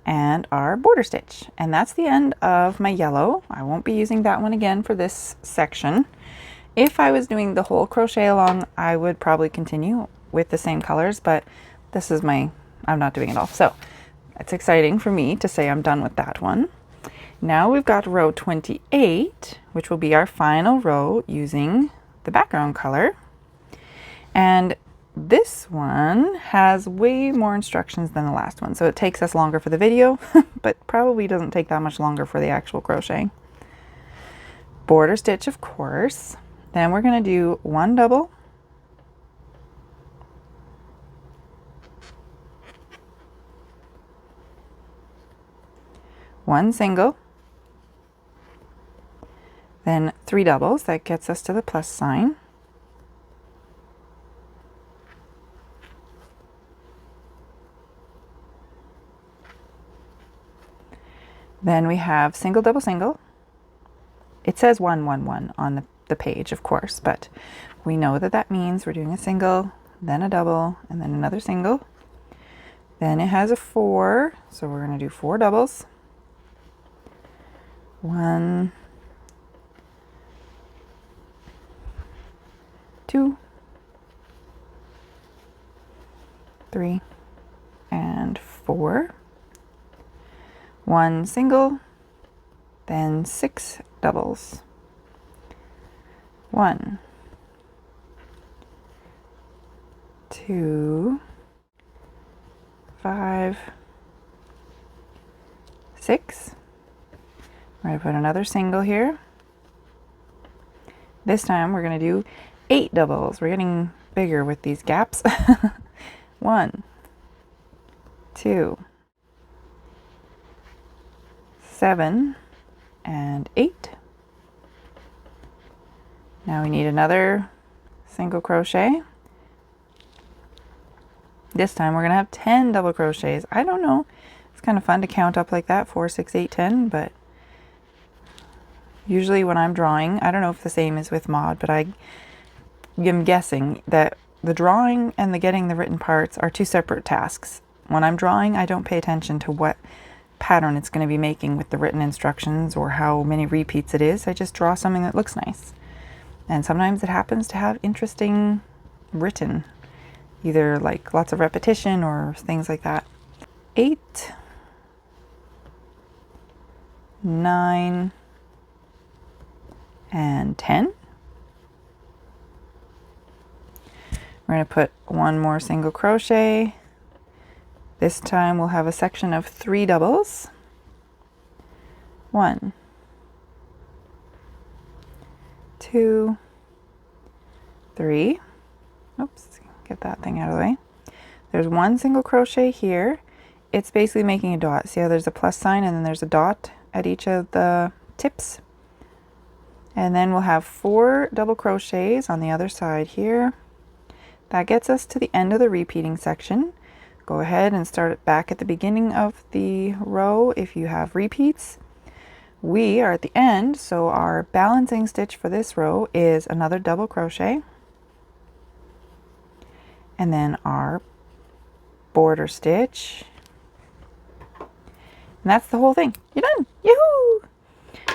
[SPEAKER 1] and our border stitch. And that's the end of my yellow. I won't be using that one again for this section. If I was doing the whole crochet along, I would probably continue with the same colors, but this is I'm not doing it all. So it's exciting for me to say I'm done with that one. Now we've got row 28, which will be our final row using the background color. And this one has way more instructions than the last one, so it takes us longer for the video, but probably doesn't take that much longer for the actual crochet. Border stitch, of course. Then we're going to do 1 double, 1 single, then 3 doubles. That gets us to the plus sign. Then we have single, double, single. It says 1, 1, 1 on the page, of course, but we know that that means we're doing a single, then a double, and then another single. Then it has a 4, so we're going to do 4 doubles. 1, 2, 3, and 4. 1 single, then 6 doubles. 1, 2, 5, 6. We're going to put another single here. This time we're going to do 8 doubles. We're getting bigger with these gaps. 1, 2, 7, and 8. Now we need another single crochet. This time we're going to have 10 double crochets. I don't know. It's kind of fun to count up like that, 4, 6, 8, 10, but usually when I'm drawing, I don't know if the same is with Mod, but I am guessing that the drawing and the getting the written parts are 2 separate tasks. When I'm drawing, I don't pay attention to what pattern it's going to be making with the written instructions or how many repeats it is. I just draw something that looks nice. And sometimes it happens to have interesting written, either like lots of repetition or things like that. 8, 9, and 10. We're going to put 1 more single crochet. This time we'll have a section of 3 doubles. 1, 2, 3. Oops, get that thing out of the way. There's 1 single crochet here. It's basically making a dot. See how there's a plus sign and then there's a dot at each of the tips? And then we'll have 4 double crochets on the other side here. That gets us to the end of the repeating section. Go ahead and start it back at the beginning of the row if you have repeats. We are at the end, so our balancing stitch for this row is another double crochet. And then our border stitch. And that's the whole thing. You're done. Yahoo!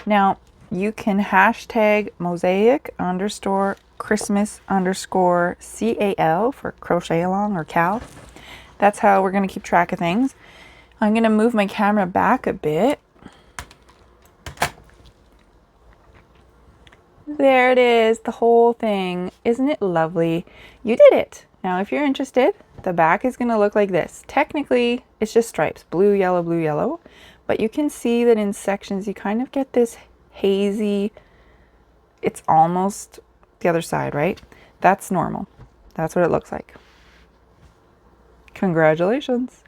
[SPEAKER 1] Now, you can hashtag Mosaic _ Christmas _ CAL for crochet along or cal. That's how we're going to keep track of things. I'm going to move my camera back a bit. There it is, the whole thing. Isn't it lovely? You did it. Now, if you're interested, the back is going to look like this. Technically, it's just stripes, blue, yellow, but you can see that in sections you kind of get this hazy, it's almost the other side, right? That's normal. That's what it looks like. Congratulations.